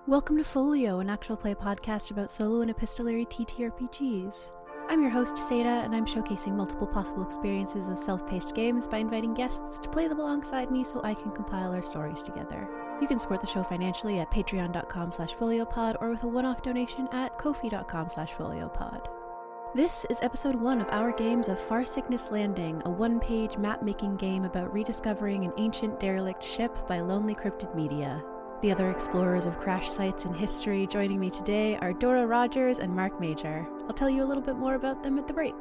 Welcome to Folio, an actual play podcast about solo and epistolary TTRPGs. I'm your host, Satah, and I'm showcasing multiple possible experiences of self-paced games by inviting guests to play them alongside me so I can compile our stories together. You can support the show financially at patreon.com/foliopod or with a one-off donation at ko-fi.com/foliopod. This is episode 1 of our games of Farsickness Landing, a one-page map-making game about rediscovering an ancient derelict ship by Lonely Cryptid Media. The other explorers of crash sites in history joining me today are Dora Rogers and Marc Majcher. I'll tell you a little bit more about them at the break.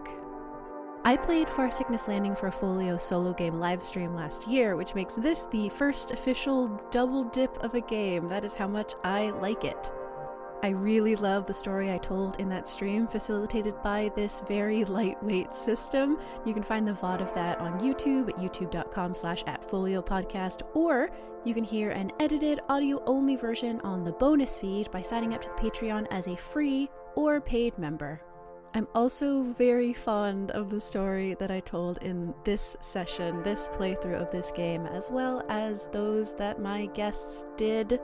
I played Farsickness Landing for a Folio solo game livestream last year, which makes this the first official double dip of a game. That is how much I like it. I really love the story I told in that stream, facilitated by this very lightweight system. You can find the VOD of that on YouTube at youtube.com/@foliopodcast, or you can hear an edited audio-only version on the bonus feed by signing up to the Patreon as a free or paid member. I'm also very fond of the story that I told in this session, this playthrough of this game, as well as those that my guests did.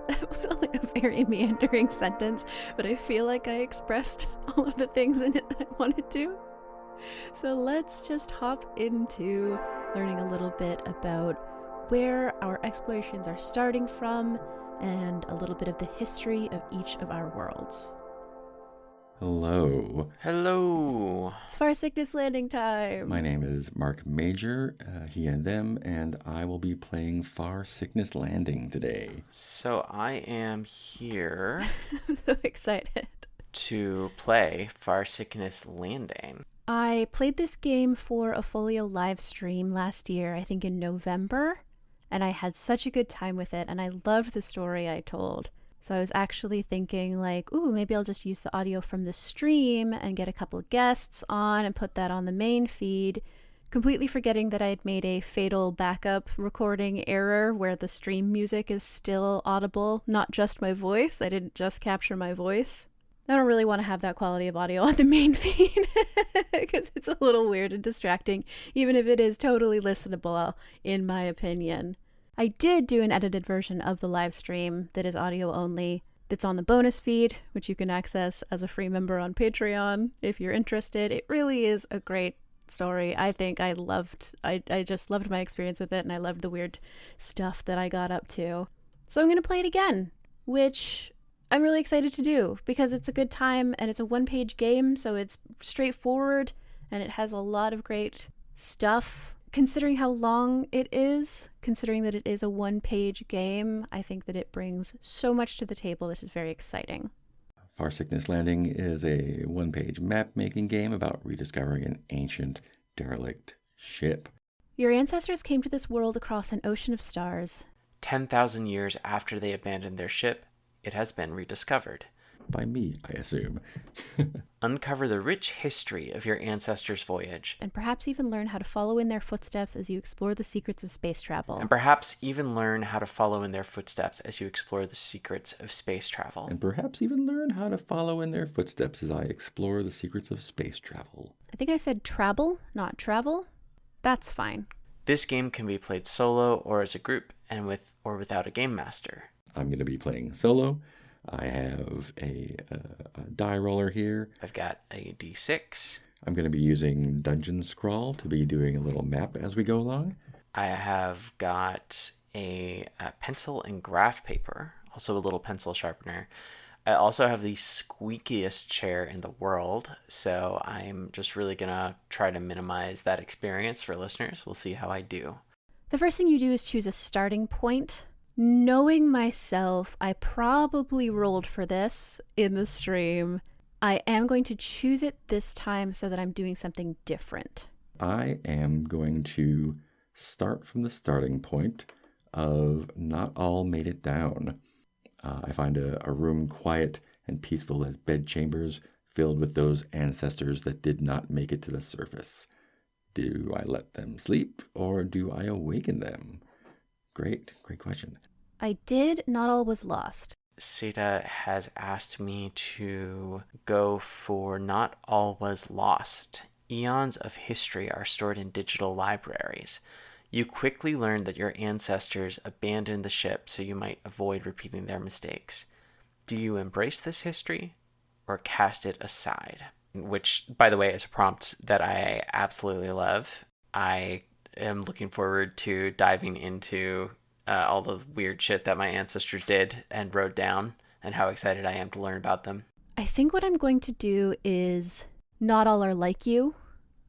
That was like a very meandering sentence, but I feel like I expressed all of the things in it that I wanted to. So let's just hop into learning a little bit about where our explorations are starting from and a little bit of the history of each of our worlds. Hello. Hello. It's Farsickness Landing time. My name is Marc Majcher, he and them, and I will be playing Farsickness Landing today. So I am here I'm so excited to play Farsickness Landing. I played this game for a Folio live stream last year, I think in November, and I had such a good time with it, and I loved the story I told. So I was actually thinking like, ooh, maybe I'll just use the audio from the stream and get a couple of guests on and put that on the main feed, completely forgetting that I had made a fatal backup recording error where the stream music is still audible, not just my voice. I didn't just capture my voice. I don't really want to have that quality of audio on the main feed because it's a little weird and distracting, even if it is totally listenable, in my opinion. I did do an edited version of the live stream that is audio only, that's on the bonus feed, which you can access as a free member on Patreon if you're interested. It really is a great story. I think I just loved my experience with it, and I loved the weird stuff that I got up to. So I'm going to play it again, which I'm really excited to do because it's a good time and it's a one-page game, so it's straightforward and it has a lot of great stuff. Considering how long it is, considering that it is a one-page game, I think that it brings so much to the table that is very exciting. Farsickness Landing is a one-page map-making game about rediscovering an ancient derelict ship. Your ancestors came to this world across an ocean of stars. 10,000 years after they abandoned their ship, it has been rediscovered. By me, I assume. Uncover the rich history of your ancestors' voyage. And perhaps even learn how to follow in their footsteps as you explore the secrets of space travel. And perhaps even learn how to follow in their footsteps as you explore the secrets of space travel. And perhaps even learn how to follow in their footsteps as I explore the secrets of space travel. I think I said travel, not travel. That's fine. This game can be played solo or as a group, and with or without a game master. I'm going to be playing solo. I have a die roller here. I've got a D6. I'm going to be using Dungeon Scrawl to be doing a little map as we go along. I have got a pencil and graph paper, also a little pencil sharpener. I also have the squeakiest chair in the world, so I'm just really going to try to minimize that experience for listeners. We'll see how I do. The first thing you do is choose a starting point. Knowing myself, I probably rolled for this in the stream. I am going to choose it this time so that I'm doing something different. I am going to start from the starting point of not all made it down. I find a room quiet and peaceful as bedchambers filled with those ancestors that did not make it to the surface. Do I let them sleep or do I awaken them? Great question. I did Not All Was Lost. Satah has asked me to go for Not All Was Lost. Eons of history are stored in digital libraries. You quickly learn that your ancestors abandoned the ship so you might avoid repeating their mistakes. Do you embrace this history or cast it aside? Which, by the way, is a prompt that I absolutely love. I am looking forward to diving into all the weird shit that my ancestors did and wrote down, and how excited I am to learn about them. I think what I'm going to do is not all are like you.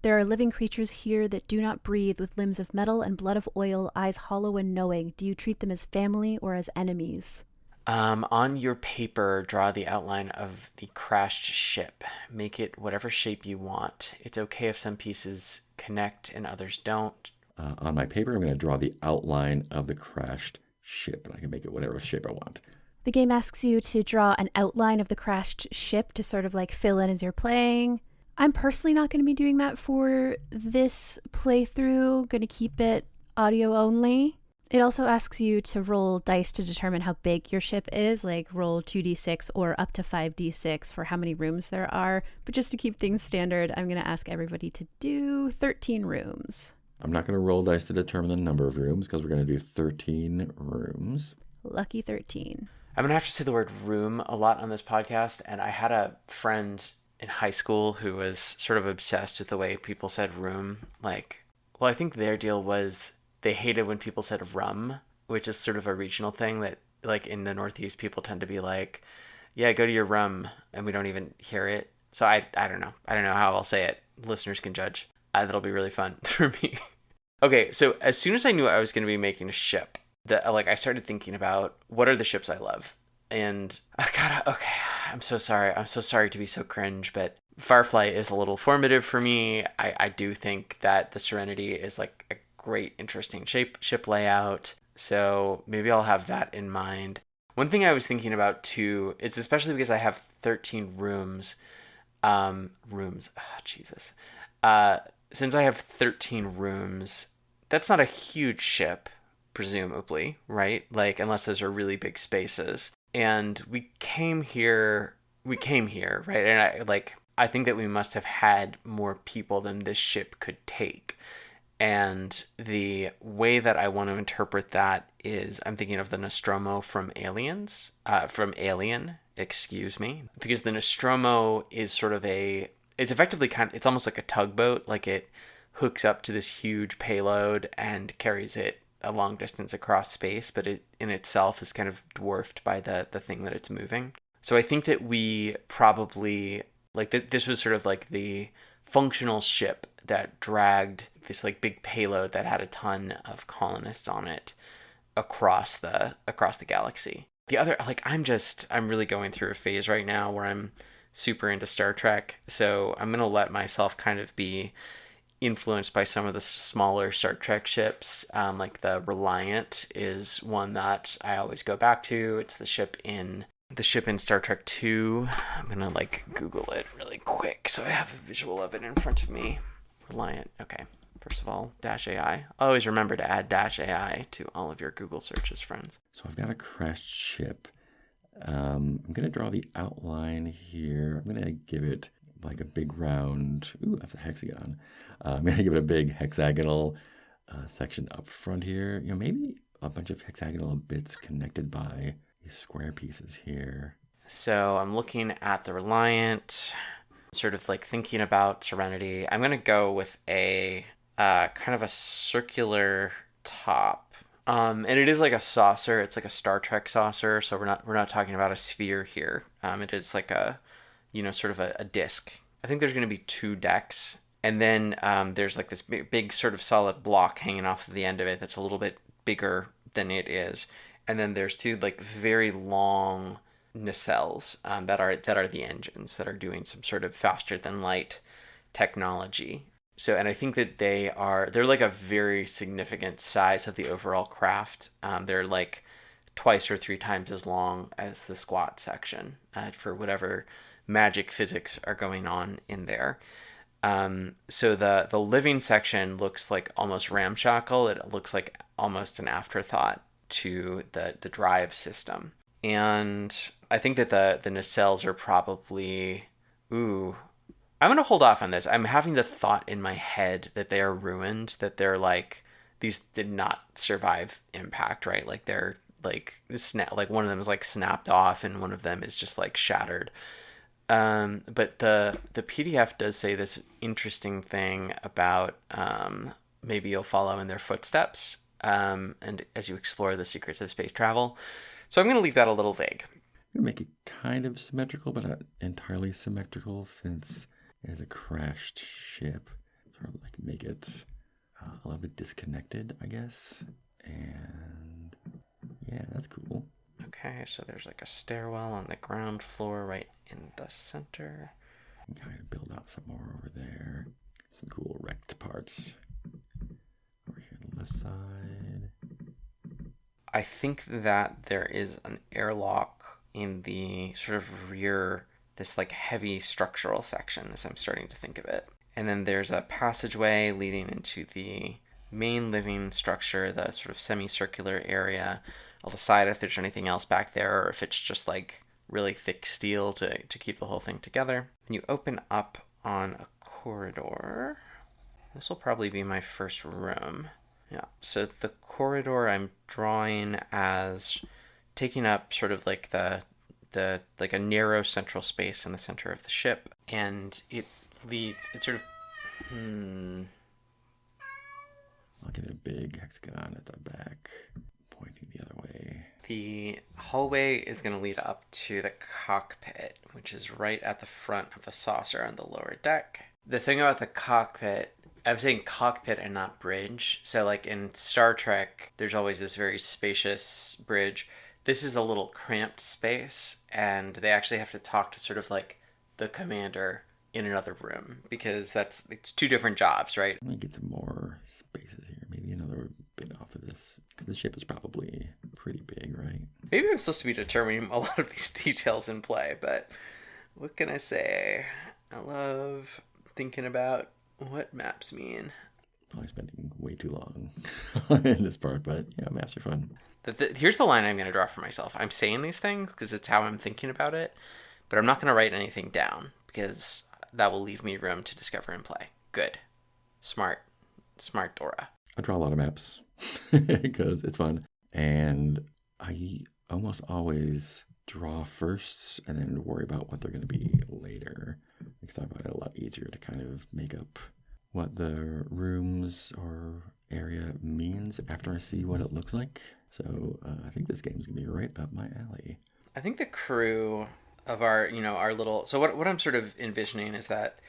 There are living creatures here that do not breathe, with limbs of metal and blood of oil, eyes hollow and knowing. Do you treat them as family or as enemies? On your paper, draw the outline of the crashed ship. Make it whatever shape you want. It's okay if some pieces connect and others don't. On my paper, I'm going to draw the outline of the crashed ship, and I can make it whatever shape I want. The game asks you to draw an outline of the crashed ship to sort of like fill in as you're playing. I'm personally not going to be doing that for this playthrough. Going to keep it audio only. It also asks you to roll dice to determine how big your ship is, like roll 2d6 or up to 5d6 for how many rooms there are. But just to keep things standard, I'm going to ask everybody to do 13 rooms. I'm not going to roll dice to determine the number of rooms because we're going to do 13 rooms. Lucky 13. I'm going to have to say the word room a lot on this podcast, and I had a friend in high school who was sort of obsessed with the way people said room. Like, well, I think their deal was they hated when people said rum, which is sort of a regional thing that, like, in the Northeast, people tend to be like, yeah, go to your rum, and we don't even hear it. So I don't know. I don't know how I'll say it. Listeners can judge. That'll be really fun for me. Okay, so as soon as I knew I was going to be making a ship, I started thinking about what are the ships I love. And okay, I'm so sorry. I'm so sorry to be so cringe, but Firefly is a little formative for me. I do think that the Serenity is like a great, interesting ship layout. So maybe I'll have that in mind. One thing I was thinking about too, is especially because I have 13 rooms. Jesus. Since I have 13 rooms, that's not a huge ship, presumably, right? Like, unless those are really big spaces. And we came here, right? And I think that we must have had more people than this ship could take. And the way that I want to interpret that is I'm thinking of the Nostromo from Alien, excuse me. Because the Nostromo is sort of it's effectively it's almost like a tugboat, like it hooks up to this huge payload and carries it a long distance across space, but it in itself is kind of dwarfed by the thing that it's moving. So I think that we probably, this was sort of like the functional ship that dragged this like big payload that had a ton of colonists on it across the galaxy. The other, I'm really going through a phase right now where I'm super into Star Trek, so I'm going to let myself kind of be influenced by some of the smaller Star Trek ships. Like the Reliant is one that I always go back to. It's the ship in Star Trek 2. I'm gonna Google it really quick so I have a visual of it in front of me. Reliant. Okay. First of all, -AI. Always remember to add -AI to all of your Google searches, friends. So I've got a crashed ship. I'm gonna draw the outline here. I'm gonna give it like a big round. Ooh, that's a hexagon. I'm gonna give it a big hexagonal section up front here. Maybe a bunch of hexagonal bits connected by these square pieces here. So I'm looking at the Reliant, sort of thinking about Serenity. I'm gonna go with a kind of a circular top. And it is like a saucer. It's like a Star Trek saucer. So we're not talking about a sphere here. It is like a, sort of a disc. I think there's going to be 2 decks. And then there's this big sort of solid block hanging off of the end of it that's a little bit bigger than it is. And then there's 2 very long nacelles that are the engines that are doing some sort of faster than light technology. So, and I think that they're like a very significant size of the overall craft. They're like twice or 3 times as long as the squat section for whatever magic physics are going on in there. So the living section looks like almost ramshackle. It looks like almost an afterthought to the drive system. And I think that the nacelles are probably, I'm going to hold off on this. I'm having the thought in my head that they are ruined, that they're these did not survive impact, right? Like they're like like one of them is like snapped off and one of them is just like shattered. But the PDF does say this interesting thing about maybe you'll follow in their footsteps, and as you explore the secrets of space travel. So I'm going to leave that a little vague. I'm going to make it kind of symmetrical, but not entirely symmetrical, since there's a crashed ship. Sort of like make it a little bit disconnected, I guess. And yeah, that's cool. Okay, so there's like a stairwell on the ground floor right in the center. And kind of build out some more over there. Some cool wrecked parts. Over here on the left side. I think that there is an airlock in the sort of rear, this like heavy structural section as I'm starting to think of it. And then there's a passageway leading into the main living structure, the sort of semicircular area. I'll decide if there's anything else back there or if it's just like really thick steel to keep the whole thing together. And you open up on a corridor. This will probably be my first room. Yeah, so the corridor I'm drawing as taking up sort of like the like a narrow central space in the center of the ship, and it sort of I'll give it a big hexagon at the back, pointing the other way. The hallway is going to lead up to the cockpit, which is right at the front of the saucer on the lower deck. The thing about the cockpit, I'm saying cockpit and not bridge. So like in Star Trek, there's always this very spacious bridge. This is a little cramped space, and they actually have to talk to sort of like the commander in another room, because it's two different jobs, right? Let me get some more spaces here. Maybe another bit off of this, because the ship is probably pretty big, right? Maybe I'm supposed to be determining a lot of these details in play, but what can I say? I love thinking about what maps mean. Probably spending way too long in this part, but yeah, maps are fun. Here's the line I'm going to draw for myself. I'm saying these things because it's how I'm thinking about it, but I'm not going to write anything down because that will leave me room to discover and play. Good. Smart Dora. I draw a lot of maps because it's fun, and I almost always draw first and then worry about what they're going to be later, because I find it a lot easier to kind of make up what the rooms or area means after I see what it looks like. So I think this game's gonna be right up my alley. I think the crew of our little, so what I'm sort of envisioning is that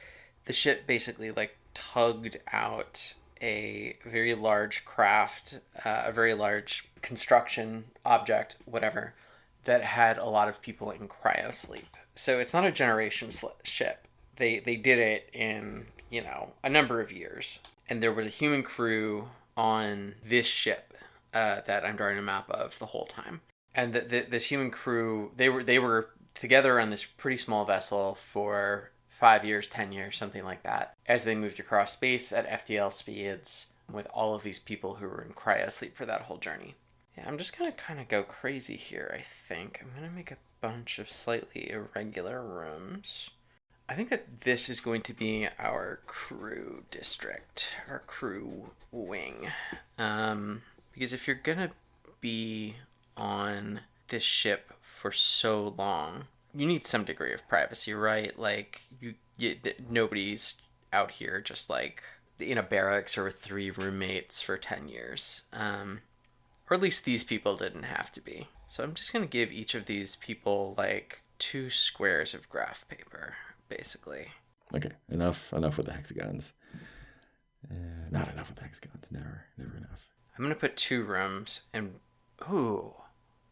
the ship basically like tugged out a very large craft, a very large construction object, whatever, that had a lot of people in cryo sleep. So it's not a generation ship. They did it in, a number of years. And there was a human crew on this ship that I'm drawing a map of the whole time. And this human crew, they were together on this pretty small vessel for 5 years, 10 years, something like that, as they moved across space at FTL speeds with all of these people who were in cryo sleep for that whole journey. Yeah, I'm just going to kind of go crazy here, I think. I'm going to make a bunch of slightly irregular rooms. I think that this is going to be our crew district, our crew wing. Because if you're going to be on this ship for so long, you need some degree of privacy, right? Like, nobody's out here just like in a barracks or with 3 roommates for 10 years. Or at least these people didn't have to be. So I'm just going to give each of these people like 2 squares of graph paper, basically. Okay, enough with the hexagons. Not enough with the hexagons. Never enough. I'm going to put 2 rooms and... Ooh.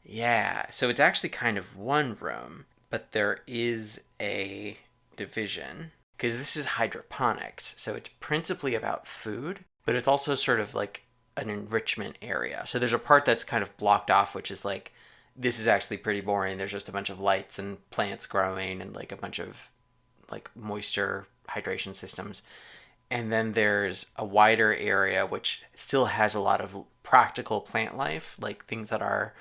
Yeah. So it's actually kind of 1 room, but there is a division. Because this is hydroponics. So it's principally about food, but it's also sort of like an enrichment area. So there's a part that's kind of blocked off, which is like, this is actually pretty boring. There's just a bunch of lights and plants growing and like a bunch of like moisture hydration systems. And then there's a wider area which still has a lot of practical plant life, like things that are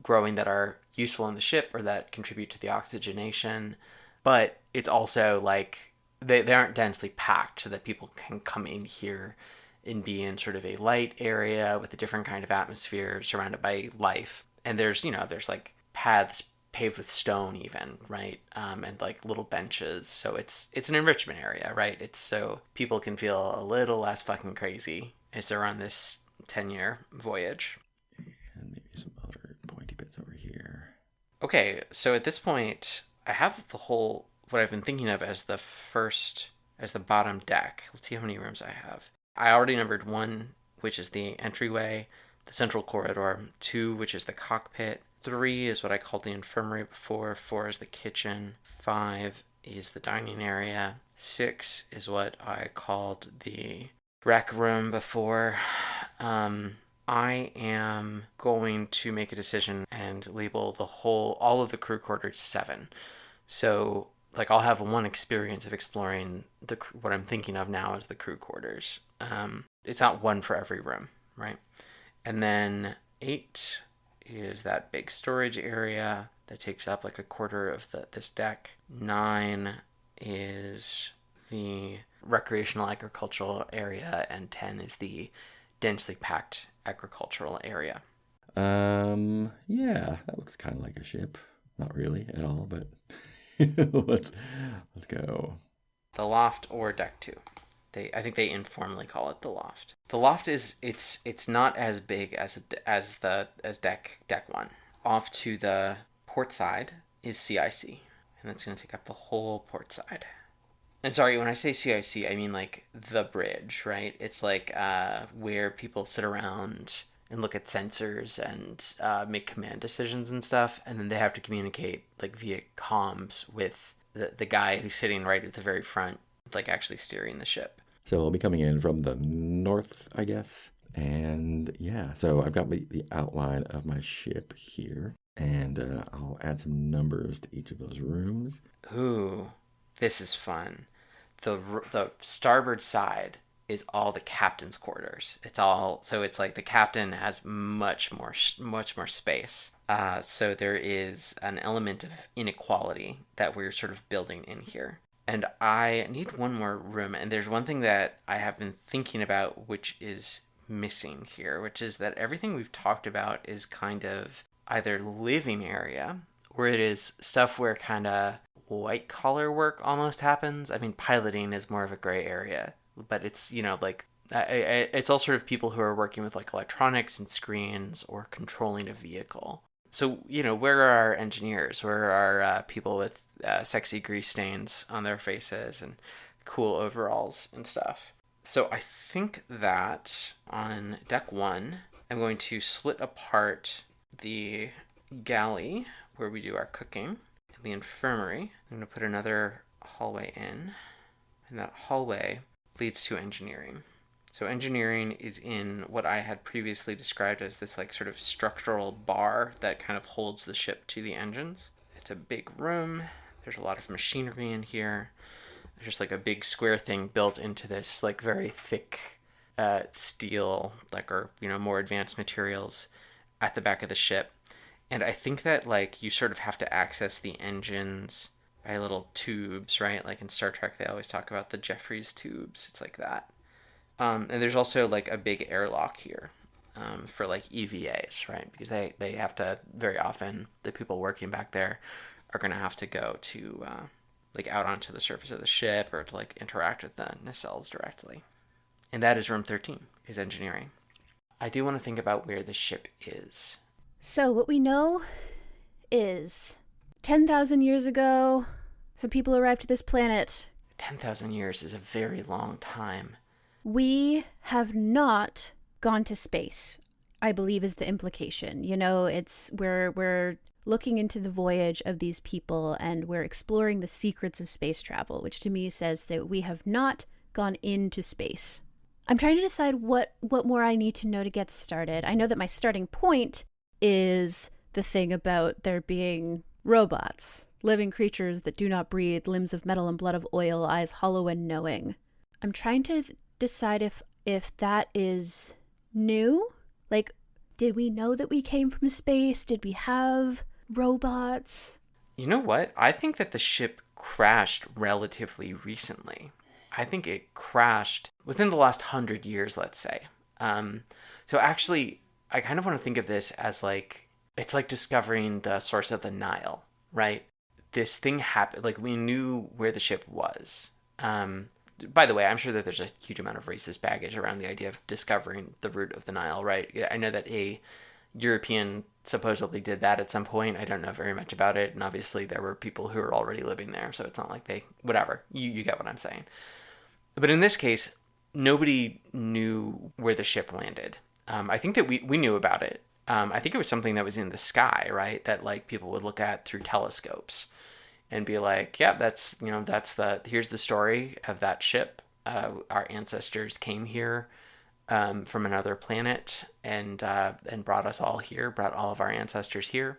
growing that are useful in the ship or that contribute to the oxygenation. But it's also like they aren't densely packed so that people can come in here and be in sort of a light area with a different kind of atmosphere surrounded by life. And there's, there's like paths paved with stone even, right? And like little benches. So it's an enrichment area, right? It's so people can feel a little less fucking crazy as they're on this 10-year voyage. And maybe some other pointy bits over here. Okay, so at this point, I have what I've been thinking of as the bottom deck. Let's see how many rooms I have. I already numbered 1, which is the entryway, the central corridor, 2, which is the cockpit, 3 is what I called the infirmary before, 4 is the kitchen, 5 is the dining area, 6 is what I called the rec room before. I am going to make a decision and label all of the crew quarters 7. So, like, I'll have one experience of exploring what I'm thinking of now as the crew quarters. It's not 1 for every room, right? And then 8 is that big storage area that takes up like a quarter of this deck. 9 is the recreational agricultural area, and 10 is the densely packed agricultural area. Yeah, that looks kind of like a ship. Not really at all, but let's go. The loft or deck 2. I think they informally call it the loft. The loft is it's not as big as deck 1. Off to the port side is CIC, and that's going to take up the whole port side. And sorry, when I say CIC, I mean like the bridge, right? It's like where people sit around and look at sensors and make command decisions and stuff, and then they have to communicate like via comms with the guy who's sitting right at the very front, like actually steering the ship. So I'll be coming in from the north, I guess. And yeah, so I've got the outline of my ship here, and I'll add some numbers to each of those rooms. Ooh, this is fun. The starboard side is all the captain's quarters. It's like the captain has much more space. So there is an element of inequality that we're sort of building in here. And I need one more room. And there's one thing that I have been thinking about, which is missing here, which is that everything we've talked about is kind of either living area, or it is stuff where kind of white collar work almost happens. I mean, piloting is more of a gray area, but it's, it's all sort of people who are working with like electronics and screens or controlling a vehicle. So, where are our engineers? Where are people with sexy grease stains on their faces and cool overalls and stuff? So I think that on deck 1, I'm going to split apart the galley where we do our cooking and the infirmary. I'm going to put another hallway in, and that hallway leads to engineering. So engineering is in what I had previously described as this like sort of structural bar that kind of holds the ship to the engines. It's a big room. There's a lot of machinery in here. There's just like a big square thing built into this like very thick steel, more advanced materials at the back of the ship. And I think that like you sort of have to access the engines by little tubes, right? Like in Star Trek, they always talk about the Jeffries tubes. It's like that. And there's also like a big airlock here for like EVAs, right? Because they have to, very often, the people working back there are going to have to go to like out onto the surface of the ship or to like interact with the nacelles directly. And that is room 13, is engineering. I do want to think about where the ship is. So what we know is 10,000 years ago, some people arrived to this planet. 10,000 years is a very long time. We have not gone to space, I believe is the implication. It's we're looking into the voyage of these people, and we're exploring the secrets of space travel, which to me says that we have not gone into space. I'm trying to decide what more I need to know to get started. I know that my starting point is the thing about there being robots, living creatures that do not breathe, limbs of metal and blood of oil, eyes hollow and knowing. I'm trying to decide if that is new. Like, did we know that we came from space? Did we have robots? You know what? I think that the ship crashed relatively recently. I think it crashed within the last 100 years, let's say. So actually, I kind of want to think of this as like, it's like discovering the source of the Nile, right? This thing happened, like we knew where the ship was. By the way, I'm sure that there's a huge amount of racist baggage around the idea of discovering the root of the Nile, right? I know that a European supposedly did that at some point. I don't know very much about it. And obviously there were people who were already living there. So it's not like they, whatever. You get what I'm saying. But in this case, nobody knew where the ship landed. I think that we knew about it. I think it was something that was in the sky, right? That like people would look at through telescopes and be like, yeah, that's, here's the story of that ship. Our ancestors came here from another planet and brought us all here, brought all of our ancestors here.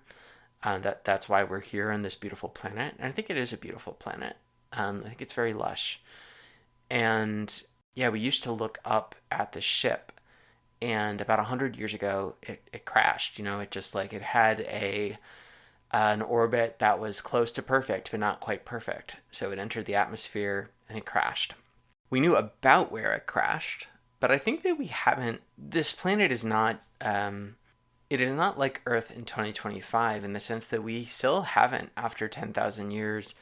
That's why we're here on this beautiful planet. And I think it is a beautiful planet. I think it's very lush. And yeah, we used to look up at the ship, and about 100 years ago, it crashed. It just like it had an orbit that was close to perfect, but not quite perfect. So it entered the atmosphere and it crashed. We knew about where it crashed, but I think that we haven't. This planet is not. It is not like Earth in 2025 in the sense that we still haven't, after 10,000 years,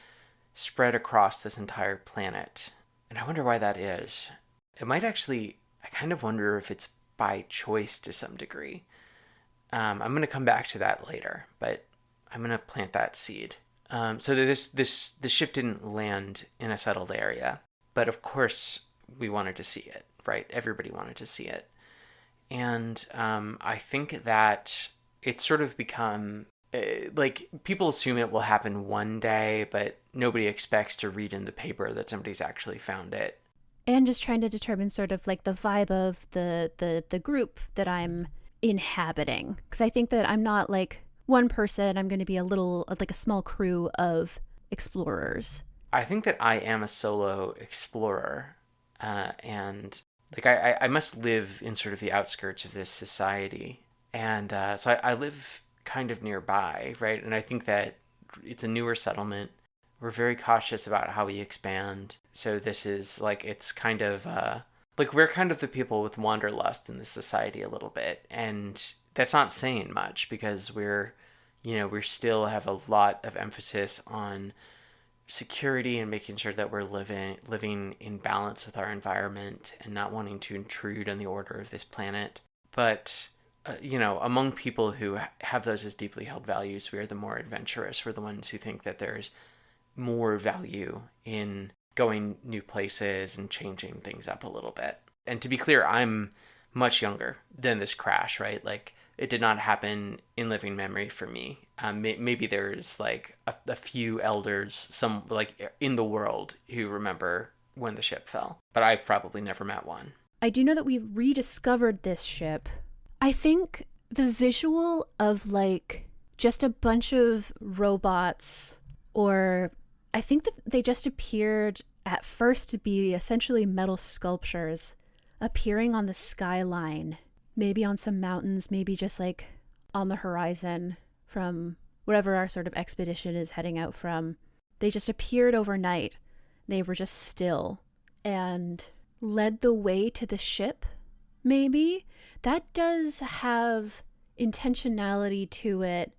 spread across this entire planet. And I wonder why that is. It might actually, I kind of wonder if it's by choice to some degree. I'm going to come back to that later, but I'm going to plant that seed. So this ship didn't land in a settled area, but of course we wanted to see it, right? Everybody wanted to see it. And I think that it's sort of become like people assume it will happen one day, but nobody expects to read in the paper that somebody's actually found it. And just trying to determine sort of like the vibe of the group that I'm inhabiting. Because I think that I'm not like one person. I'm going to be a little, like a small crew of explorers. I think that I am a solo explorer. And like I must live in sort of the outskirts of this society. And so I live kind of nearby, right? And I think that it's a newer settlement. We're very cautious about how we expand. So this is like, it's kind of like we're kind of the people with wanderlust in this society a little bit. And that's not saying much because we still have a lot of emphasis on security and making sure that we're living in balance with our environment and not wanting to intrude on the order of this planet. But among people who have those as deeply held values, we are the more adventurous. We're the ones who think that there's more value in going new places and changing things up a little bit. And to be clear, I'm much younger than this crash, right? Like, it did not happen in living memory for me. Maybe there's like a few elders, some like in the world, who remember when the ship fell, but I've probably never met one. I do know that we rediscovered this ship. I think the visual of like just a bunch of robots, or I think that they just appeared at first to be essentially metal sculptures appearing on the skyline, maybe on some mountains, maybe just like on the horizon from wherever our sort of expedition is heading out from. They just appeared overnight. They were just still and led the way to the ship, maybe. That does have intentionality to it.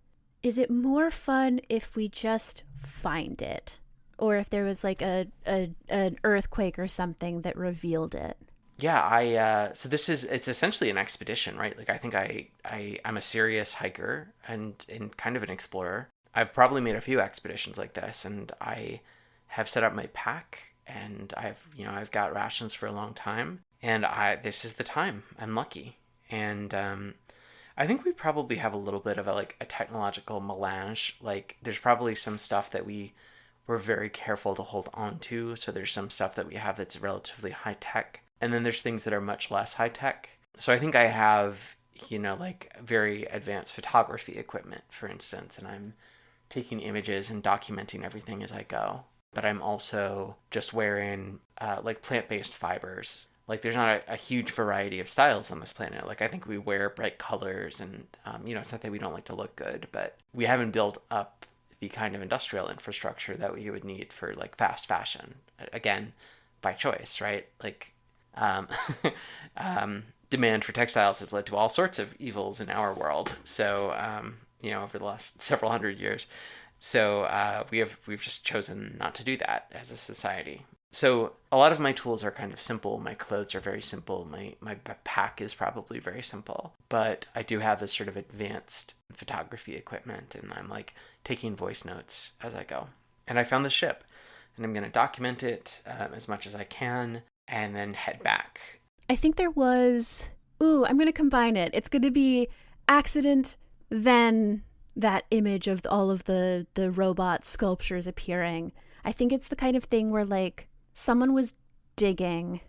Is it more fun if we just find it? Or if there was like an earthquake or something that revealed it? Yeah, so it's essentially an expedition, right? Like I think I'm a serious hiker and kind of an explorer. I've probably made a few expeditions like this, and I have set up my pack, and I've got rations for a long time, and this is the time. I'm lucky. And I think we probably have a little bit of a technological melange. Like there's probably some stuff that we're very careful to hold on to. So there's some stuff that we have that's relatively high tech. And then there's things that are much less high tech. So I think I have, like very advanced photography equipment, for instance, and I'm taking images and documenting everything as I go. But I'm also just wearing like plant-based fibers. Like there's not a huge variety of styles on this planet. Like I think we wear bright colors and, it's not that we don't like to look good, but we haven't built up the kind of industrial infrastructure that we would need for like fast fashion. Again, by choice, right? Like, demand for textiles has led to all sorts of evils in our world. So, over the last several hundred years. So we've just chosen not to do that as a society. So a lot of my tools are kind of simple. My clothes are very simple. My pack is probably very simple. But I do have this sort of advanced photography equipment, and I'm like taking voice notes as I go. And I found the ship, and I'm going to document it as much as I can, and then head back. I think there was... I'm going to combine it. It's going to be accident, then that image of all of the robot sculptures appearing. I think it's the kind of thing where, like, someone was digging.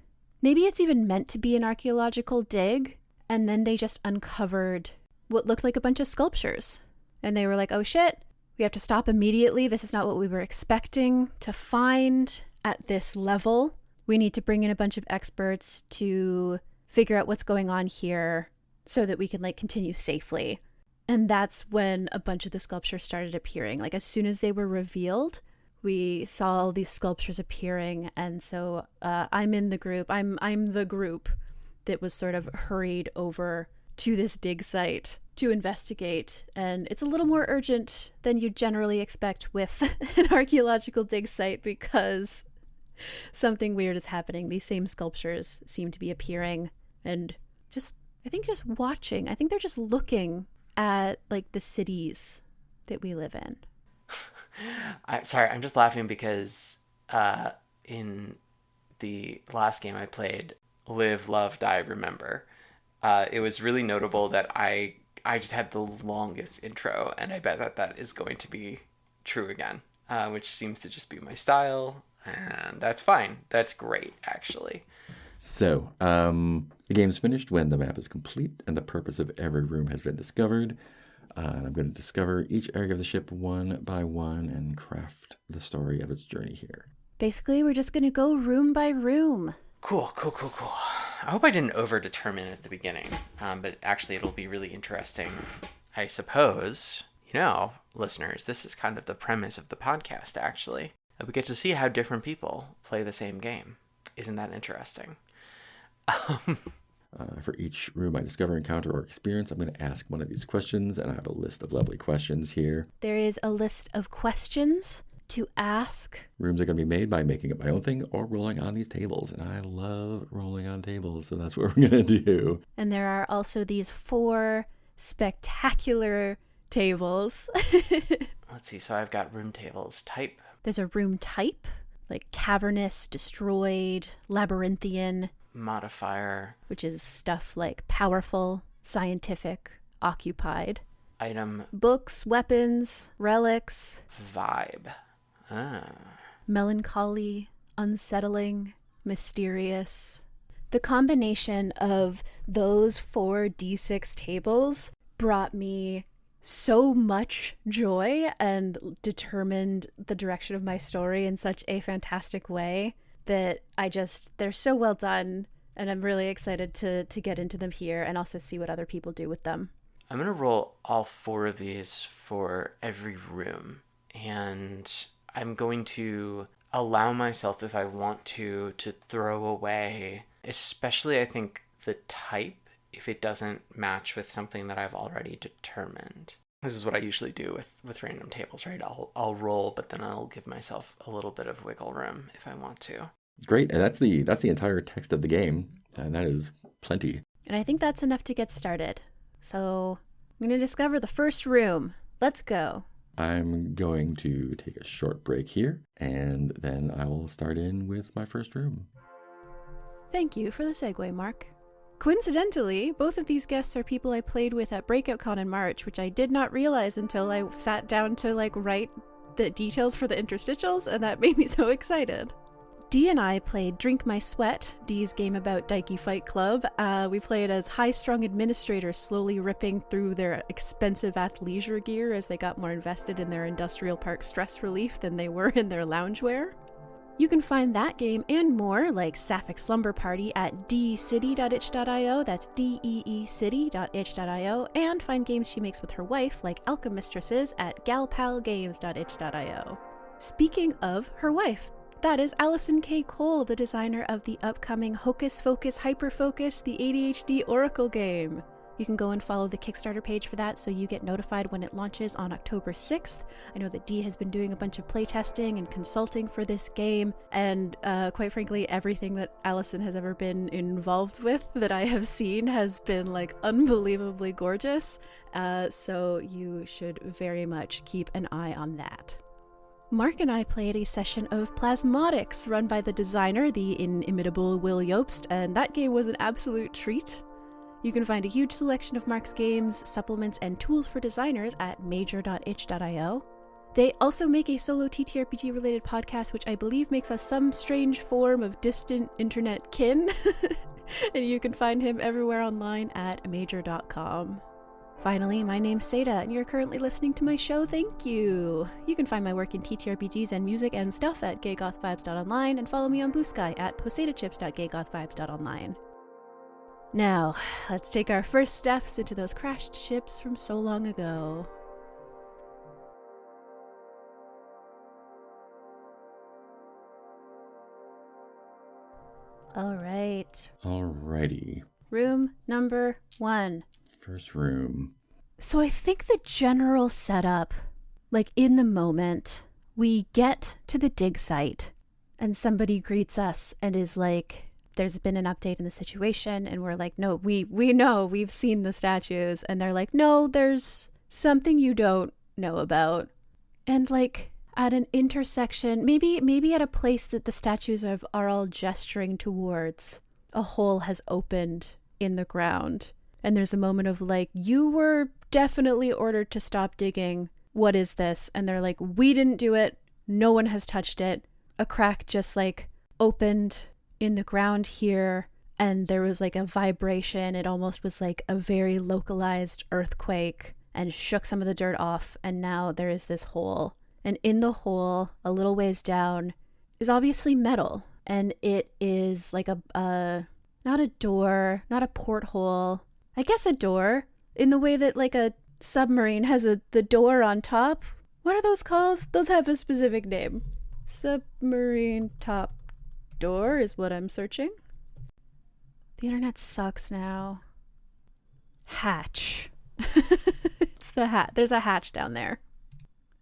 Maybe it's even meant to be an archaeological dig, and then they just uncovered what looked like a bunch of sculptures. And they were like, oh shit, we have to stop immediately. This is not what we were expecting to find at this level. We need to bring in a bunch of experts to figure out what's going on here so that we can, like, continue safely. And that's when a bunch of the sculptures started appearing. Like, as soon as they were revealed, we saw all these sculptures appearing. And so I'm in the group. I'm the group that was sort of hurried over to this dig site to investigate. And it's a little more urgent than you generally expect with an archaeological dig site, because something weird is happening. These same sculptures seem to be appearing, and just watching. I think they're just looking at, like, the cities that we live in. I'm just laughing because in the last game I played, Live, Love, Die, Remember, it was really notable that I just had the longest intro, and I bet that is going to be true again, which seems to just be my style, and that's fine. That's great, actually. So, the game's finished when the map is complete and the purpose of every room has been discovered. And I'm going to discover each area of the ship one by one and craft the story of its journey here. Basically, we're just going to go room by room. Cool. I hope I didn't over-determine at the beginning, but actually it'll be really interesting. I suppose, listeners, this is kind of the premise of the podcast, actually. We get to see how different people play the same game. Isn't that interesting? For each room I discover, encounter, or experience, I'm going to ask one of these questions, and I have a list of lovely questions here. There is a list of questions to ask. Rooms are going to be made by making up my own thing or rolling on these tables, and I love rolling on tables, so that's what we're going to do. And there are also these 4 spectacular tables. Let's see, so I've got room tables. Type. There's a room type, like cavernous, destroyed, labyrinthian. Modifier. Which is stuff like powerful, scientific, occupied. Item. Books, weapons, relics. Vibe. Melancholy, unsettling, mysterious. The combination of those 4 D6 tables brought me so much joy and determined the direction of my story in such a fantastic way that they're so well done, and I'm really excited to get into them here and also see what other people do with them. I'm going to roll all 4 of these for every room, and I'm going to allow myself, if I want to throw away, especially I think the type, if it doesn't match with something that I've already determined. This is what I usually do with random tables, right? I'll roll, but then I'll give myself a little bit of wiggle room if I want to. Great, and that's the entire text of the game, and that is plenty. And I think that's enough to get started. So I'm going to discover the first room. Let's go. I'm going to take a short break here, and then I will start in with my first room. Thank you for the segue, Mark. Coincidentally, both of these guests are people I played with at BreakoutCon in March, which I did not realize until I sat down to write the details for the interstitials, and that made me so excited. Dee and I played Drink My Sweat, Dee's game about Daiki Fight Club. We played as high-strung administrators slowly ripping through their expensive athleisure gear as they got more invested in their industrial park stress relief than they were in their loungewear. You can find that game and more, like Sapphic Slumber Party, at deecity.itch.io, that's deecity.itch.io, and find games she makes with her wife, like Alchemistresses, at galpalgames.itch.io. Speaking of her wife, That is Allison K. Cole, the designer of the upcoming Hocus Focus Hyperfocus, the ADHD Oracle game. You can go and follow the Kickstarter page for that so you get notified when it launches on October 6th. I know that Dee has been doing a bunch of playtesting and consulting for this game, and quite frankly, everything that Allison has ever been involved with that I have seen has been like unbelievably gorgeous, so you should very much keep an eye on that. Marc and I played a session of Plasmodics run by the designer, the inimitable Will Jobst, and that game was an absolute treat. You can find a huge selection of Marc's games, supplements, and tools for designers at majcher.itch.io. They also make a solo TTRPG-related podcast, which I believe makes us some strange form of distant internet kin. And you can find him everywhere online at majcher.com. Finally, my name's Satah, and you're currently listening to my show. Thank you! You can find my work in TTRPGs and music and stuff at gaygothvibes.online, and follow me on bluesky at posatachips.gaygothvibes.online. Now, let's take our first steps into those crashed ships from so long ago. Alrighty. Room number 1. First room. So I think the general setup, like in the moment, we get to the dig site and somebody greets us and is like, there's been an update in the situation, and we're like, no, we know, we've seen the statues, and they're like, no, there's something you don't know about. And like at an intersection, maybe at a place that the statues are all gesturing towards, a hole has opened in the ground, and there's a moment of like, you were definitely ordered to stop digging, what is this? And they're like, we didn't do it, no one has touched it. A crack just like opened in the ground here, and there was like a vibration. It almost was like a very localized earthquake, and shook some of the dirt off, and now there is this hole. And in the hole, a little ways down, is obviously metal, and it is like a not a door, not a porthole, I guess a door, in the way that like a submarine has the door on top. What are those called? Those have a specific name. Submarine top door is what I'm searching. The internet sucks now. Hatch. It's the hatch. There's a hatch down there.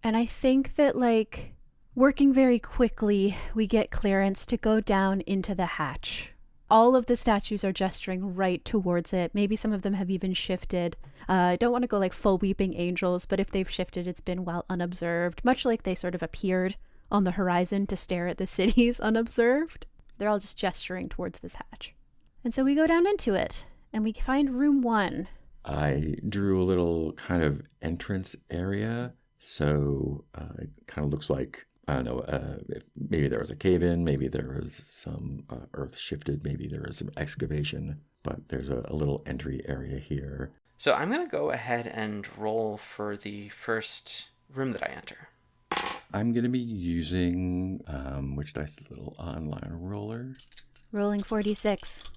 And I think that like working very quickly, we get clearance to go down into the hatch. All of the statues are gesturing right towards it. Maybe some of them have even shifted. I don't want to go like full weeping angels, but if they've shifted, it's been well unobserved, much like they sort of appeared on the horizon to stare at the cities unobserved. They're all just gesturing towards this hatch. And so we go down into it, and we find room 1. I drew a little kind of entrance area, so it kind of looks like, I don't know, maybe there was a cave-in, maybe there was some earth shifted, maybe there was some excavation, but there's a little entry area here. So I'm going to go ahead and roll for the first room that I enter. I'm going to be using, which dice? A little online roller. Rolling 46.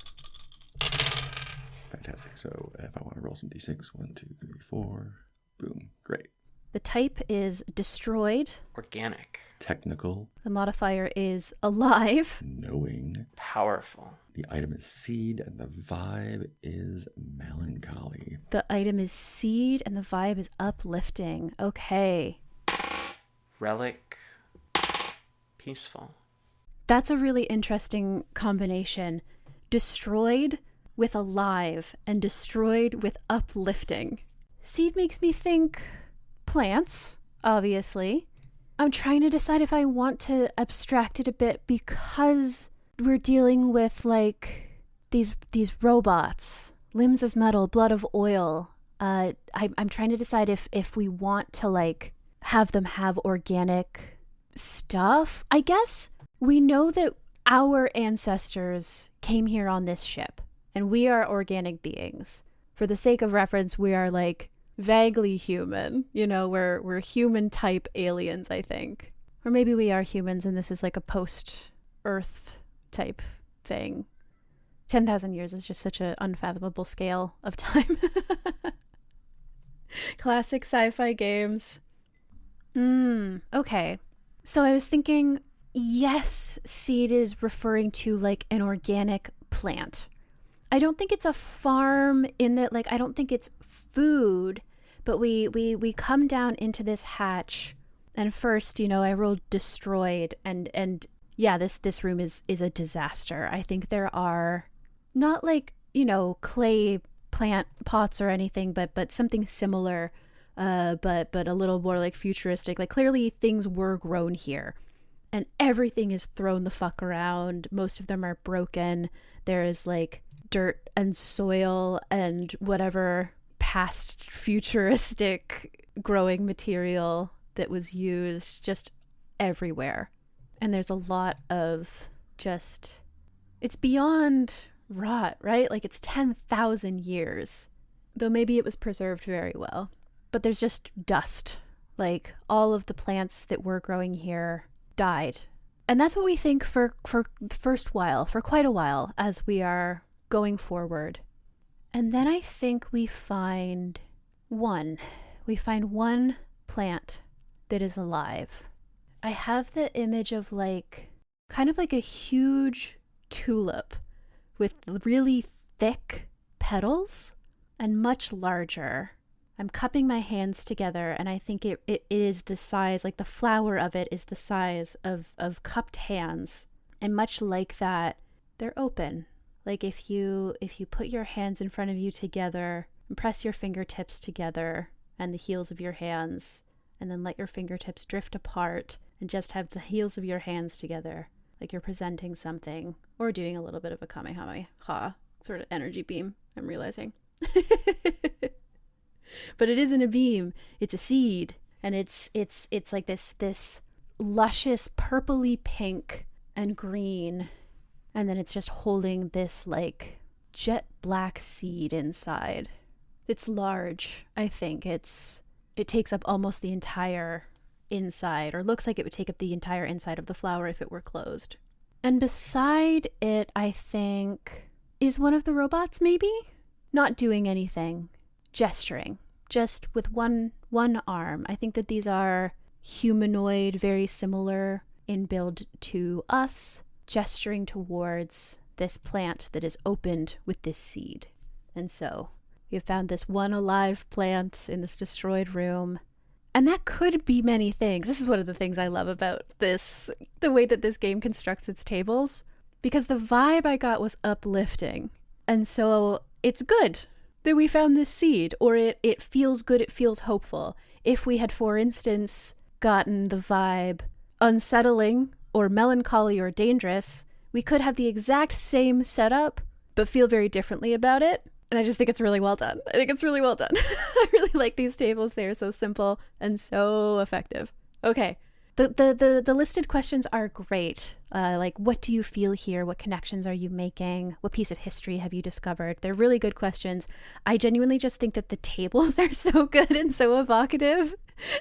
Fantastic. So if I want to roll some d6, 1, 2, 3, 4, boom, great. The type is destroyed. Organic. Technical. The modifier is alive. Knowing. Powerful. The item is seed, and the vibe is melancholy. The item is seed, and the vibe is uplifting. Okay. Relic. Peaceful. That's a really interesting combination. Destroyed with alive, and destroyed with uplifting. Seed makes me think plants, obviously. I'm trying to decide if I want to abstract it a bit because we're dealing with like these robots, limbs of metal, blood of oil. I'm trying to decide if we want to like have them have organic stuff. I guess we know that our ancestors came here on this ship, and we are organic beings. For the sake of reference, we are like vaguely human, you know, we're human type aliens, I think. Or maybe we are humans and this is like a post-Earth type thing. 10,000 years is just such an unfathomable scale of time. Classic sci-fi games. Okay. So I was thinking Yes, seed is referring to like an organic plant. I don't think it's a farm in that, like, I don't think it's food, but we come down into this hatch, and first, I rolled destroyed, and yeah, this room is a disaster. I think there are not like, clay plant pots or anything, but something similar, but a little more like futuristic. Like, clearly things were grown here. And everything is thrown the fuck around. Most of them are broken. There is like dirt and soil and whatever past futuristic growing material that was used just everywhere. And there's a lot of just, it's beyond rot, right? Like, it's 10,000 years, though maybe it was preserved very well. But there's just dust. Like, all of the plants that were growing here died. And that's what we think for the first while, for quite a while, as we are going forward. And then I think we find one plant that is alive. I have the image of like, kind of like a huge tulip with really thick petals and much larger. I'm cupping my hands together, and I think it is the size, like the flower of it is the size of cupped hands. And much like that, they're open. Like, if you put your hands in front of you together and press your fingertips together and the heels of your hands, and then let your fingertips drift apart and just have the heels of your hands together, like you're presenting something or doing a little bit of a kamehameha sort of energy beam, I'm realizing. But it isn't a beam, it's a seed. And it's like this luscious purpley pink and green. And then it's just holding this like jet black seed inside. It's large, I think. It takes up almost the entire inside, or looks like it would take up the entire inside of the flower if it were closed. And beside it, I think, is one of the robots maybe? Not doing anything, gesturing. Just with one arm. I think that these are humanoid, very similar in build to us, gesturing towards this plant that is opened with this seed. And so we have found this one alive plant in this destroyed room. And that could be many things. This is one of the things I love about this, the way that this game constructs its tables, because the vibe I got was uplifting. And so it's good that we found this seed, or it feels good, it feels hopeful. If we had, for instance, gotten the vibe unsettling or melancholy or dangerous, we could have the exact same setup, but feel very differently about it. And I just think it's really well done. I think it's really well done. I really like these tables. They are so simple and so effective. Okay. The listed questions are great. Like, what do you feel here? What connections are you making? What piece of history have you discovered? They're really good questions. I genuinely just think that the tables are so good and so evocative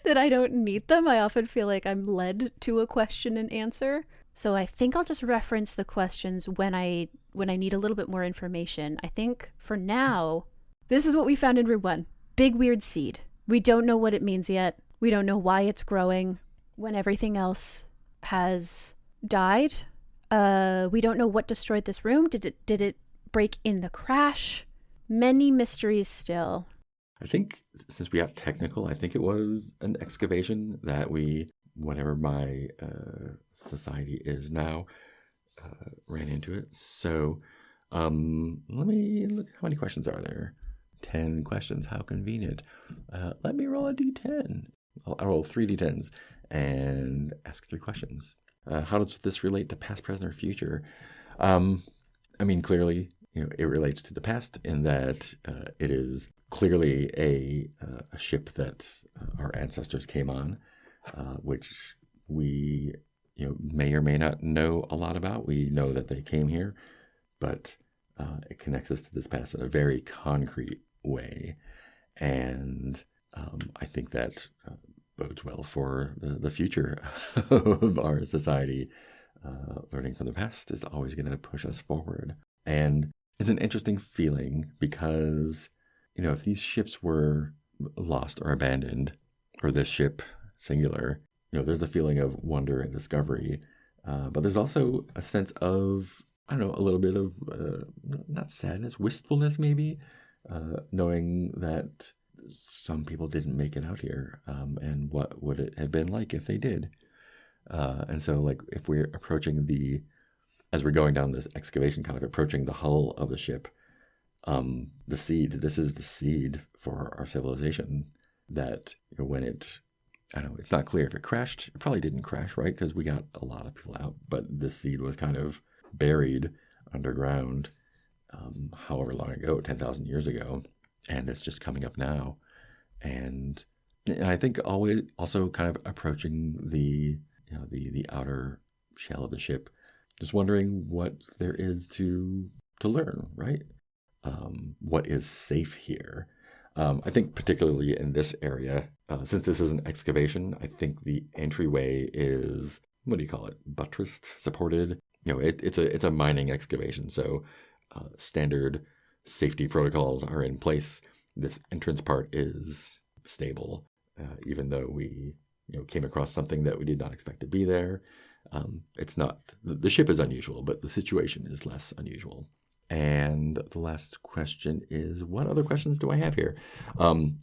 that I don't need them. I often feel like I'm led to a question and answer. So I think I'll just reference the questions when I need a little bit more information. I think for now, this is what we found in room 1. Big weird seed. We don't know what it means yet. We don't know why it's growing when everything else has died. We don't know what destroyed this room. Did it break in the crash? Many mysteries still. I think, since we got technical, I think it was an excavation that whatever my society is now, ran into it. So let me look. How many questions are there? 10 questions. How convenient. Let me roll a d10. I'll roll 3 d10s and ask 3 questions. How does this relate to past, present, or future? I mean, clearly, it relates to the past in that it is clearly a ship that our ancestors came on, which we may or may not know a lot about. We know that they came here, but it connects us to this past in a very concrete way. And I think that bodes well for the future of our society. Learning from the past is always going to push us forward. And it's an interesting feeling because, if these ships were lost or abandoned, or this ship singular, there's a feeling of wonder and discovery But there's also a sense of, I don't know, a little bit of, not sadness, wistfulness maybe, knowing that some people didn't make it out here, and what would it have been like if they did. And so, like, if we're approaching as we're going down this excavation, kind of approaching the hull of the ship, this is the seed for our civilization that, when I don't know, it's not clear if it crashed. It probably didn't crash, right? Because we got a lot of people out, but this seed was kind of buried underground, however long ago, 10,000 years ago, and it's just coming up now. And I think always also kind of approaching the outer shell of the ship, just wondering what there is to learn, right? What is safe here? I think particularly in this area, since this is an excavation, I think the entryway is, what do you call it? Buttressed, supported. It's a mining excavation, so standard safety protocols are in place. This entrance part is stable, even though we came across something that we did not expect to be there. It's not, the ship is unusual, but the situation is less unusual. And the last question is, what other questions do I have here?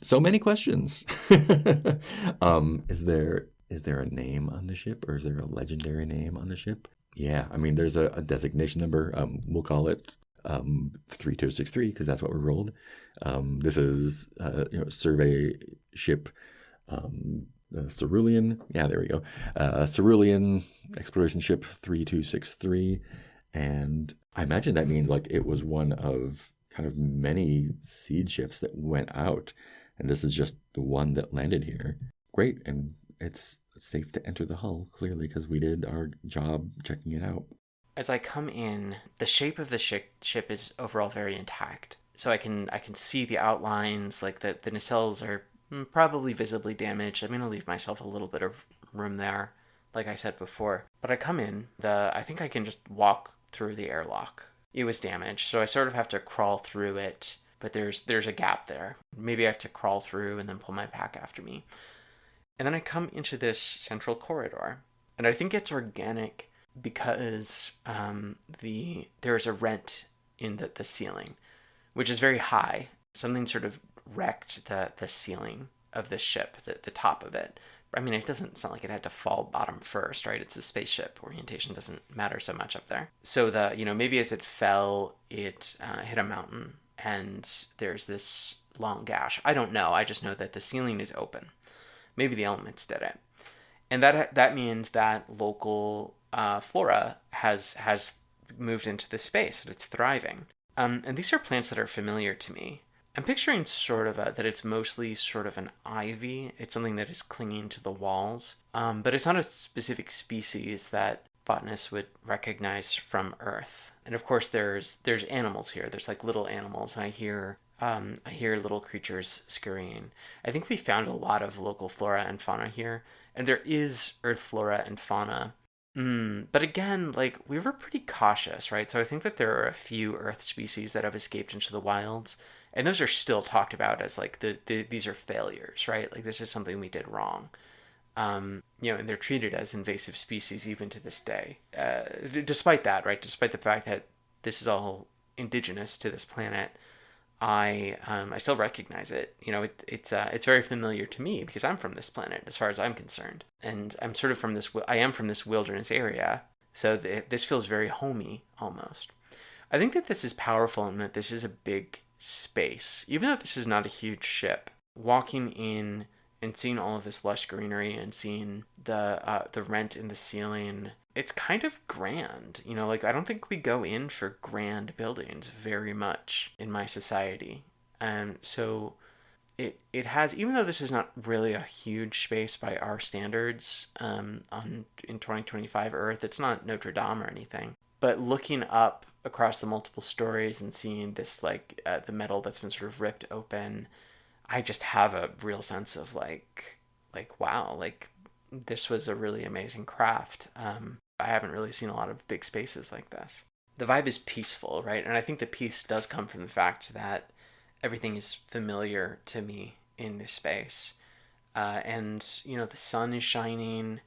So many questions. Is there a name on the ship, or is there a legendary name on the ship? Yeah, I mean, there's a designation number. We'll call it 3263 because that's what we rolled. This is survey ship Cerulean. Yeah, there we go. Cerulean exploration ship 3263. And I imagine that means like it was one of kind of many seed ships that went out, and this is just the one that landed here. Great, and it's safe to enter the hull, clearly, because we did our job checking it out. As I come in, the shape of the ship is overall very intact. So I can see the outlines, like the nacelles are probably visibly damaged. I'm going to leave myself a little bit of room there, like I said before. But I come in, I think I can just walk through the airlock. It was damaged, so I sort of have to crawl through it, but there's a gap there. Maybe I have to crawl through and then pull my pack after me. And then I come into this central corridor, and I think it's organic because there's a rent in the ceiling, which is very high. Something sort of wrecked the ceiling of this ship, the top of it. I mean, it's not like it had to fall bottom first, right? It's a spaceship. Orientation doesn't matter so much up there. So maybe as it fell, it hit a mountain, and there's this long gash. I don't know. I just know that the ceiling is open. Maybe the elements did it. And that means that local flora has moved into this space, and it's thriving. And these are plants that are familiar to me. I'm picturing sort of that it's mostly sort of an ivy. It's something that is clinging to the walls. But it's not a specific species that botanists would recognize from Earth. And of course, there's animals here. There's like little animals, and I hear little creatures scurrying. I think we found a lot of local flora and fauna here, and there is Earth flora and fauna. But again, like, we were pretty cautious, right? So I think that there are a few Earth species that have escaped into the wilds, and those are still talked about as like these are failures, right? Like, this is something we did wrong. And they're treated as invasive species even to this day. Despite that, right? Despite the fact that this is all indigenous to this planet, I still recognize it. It's very familiar to me because I'm from this planet, as far as I'm concerned, and I'm sort of I am from this wilderness area, so this feels very homey almost. I think that this is powerful and that this is a big space, even though this is not a huge ship. Walking in and seeing all of this lush greenery and seeing the rent in the ceiling, it's kind of grand. Like, I don't think we go in for grand buildings very much in my society. So it has, even though this is not really a huge space by our standards, in 2025 Earth, it's not Notre Dame or anything. But looking up across the multiple stories and seeing this, like, the metal that's been sort of ripped open, I just have a real sense of like wow, like, this was a really amazing craft. I haven't really seen a lot of big spaces like this. The vibe is peaceful, right? And I think the peace does come from the fact that everything is familiar to me in this space. And the sun is shining.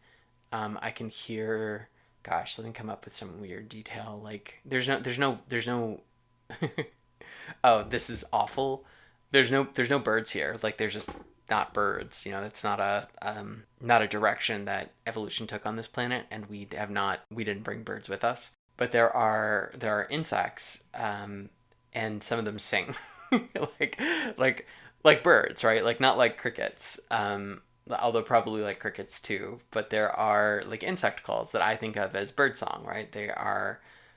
I can hear Gosh, let me come up with some weird detail. Like, there's no. Oh, this is awful. There's no birds here. Like, there's just not birds. That's not a direction that evolution took on this planet, and we didn't bring birds with us. But there are insects, and some of them sing, like like like birds, right? Like not like crickets. Although probably like crickets too, but there are like insect calls that I think of as birdsong, right?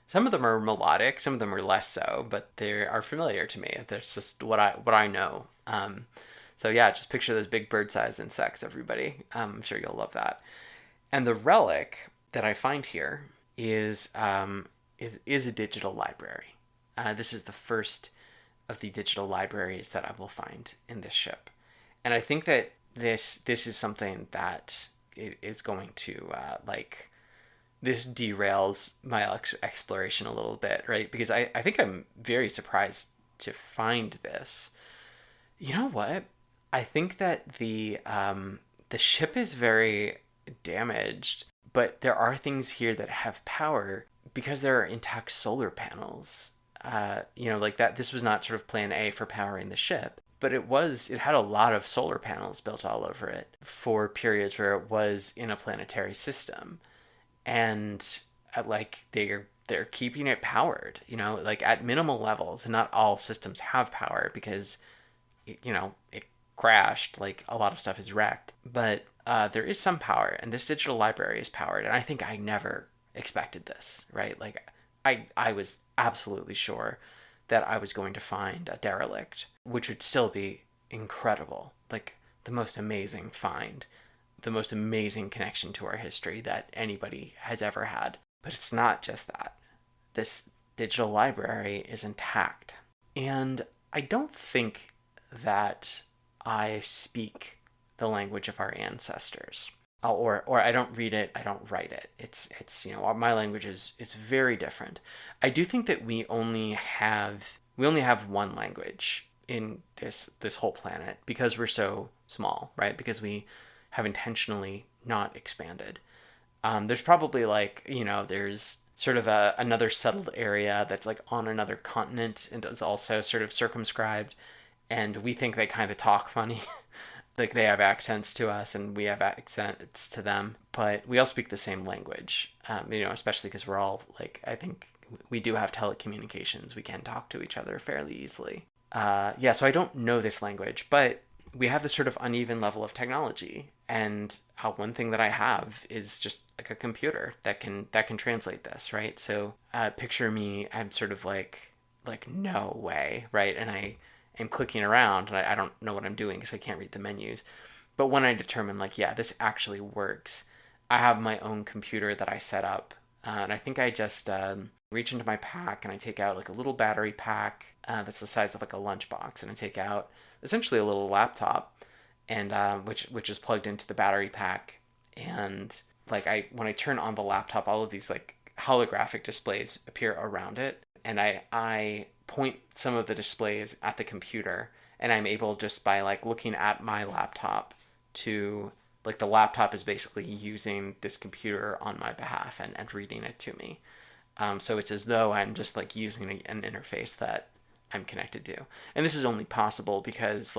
Some of them are melodic, some of them are less so, but they are familiar to me. That's just what I know. So yeah, just picture those big bird-sized insects, everybody. I'm sure you'll love that. And the relic that I find here is a digital library. This is the first of the digital libraries that I will find in this ship, and I think that this is something that is going to this derails my exploration a little bit, right? Because I think I'm very surprised to find this. You know what? I think that the ship is very damaged, but there are things here that have power because there are intact solar panels. Like that. This was not sort of plan A for powering the ship, but it had a lot of solar panels built all over it for periods where it was in a planetary system, and like they're keeping it powered, like at minimal levels, and not all systems have power because it crashed, like a lot of stuff is wrecked, but there is some power, and this digital library is powered, and I think I never expected this, right? Like I was absolutely sure that I was going to find a derelict, which would still be incredible. Like the most amazing find, the most amazing connection to our history that anybody has ever had. But it's not just that. This digital library is intact. And I don't think that I speak the language of our ancestors. Or I don't read it, I don't write it. It's my language is very different. I do think that we only have one language in this whole planet because we're so small, right? Because we have intentionally not expanded. There's probably there's sort of another settled area that's like on another continent and is also sort of circumscribed, and we think they kind of talk funny. Like they have accents to us and we have accents to them, but we all speak the same language. Especially because we're all I think we do have telecommunications. We can talk to each other fairly easily. So I don't know this language, but we have this sort of uneven level of technology. And one thing that I have is just like a computer that can translate this, right? So picture me, I'm sort of like no way, right? And I'm clicking around and I don't know what I'm doing because I can't read the menus. But when I determine this actually works, I have my own computer that I set up. And I think I just reach into my pack and I take out like a little battery pack that's the size of like a lunchbox. And I take out essentially a little laptop and which is plugged into the battery pack. And when I turn on the laptop, all of these like holographic displays appear around it. And I point some of the displays at the computer, and I'm able just by looking at my laptop to the laptop is basically using this computer on my behalf and reading it to me. So it's as though I'm just using an interface that I'm connected to. And this is only possible because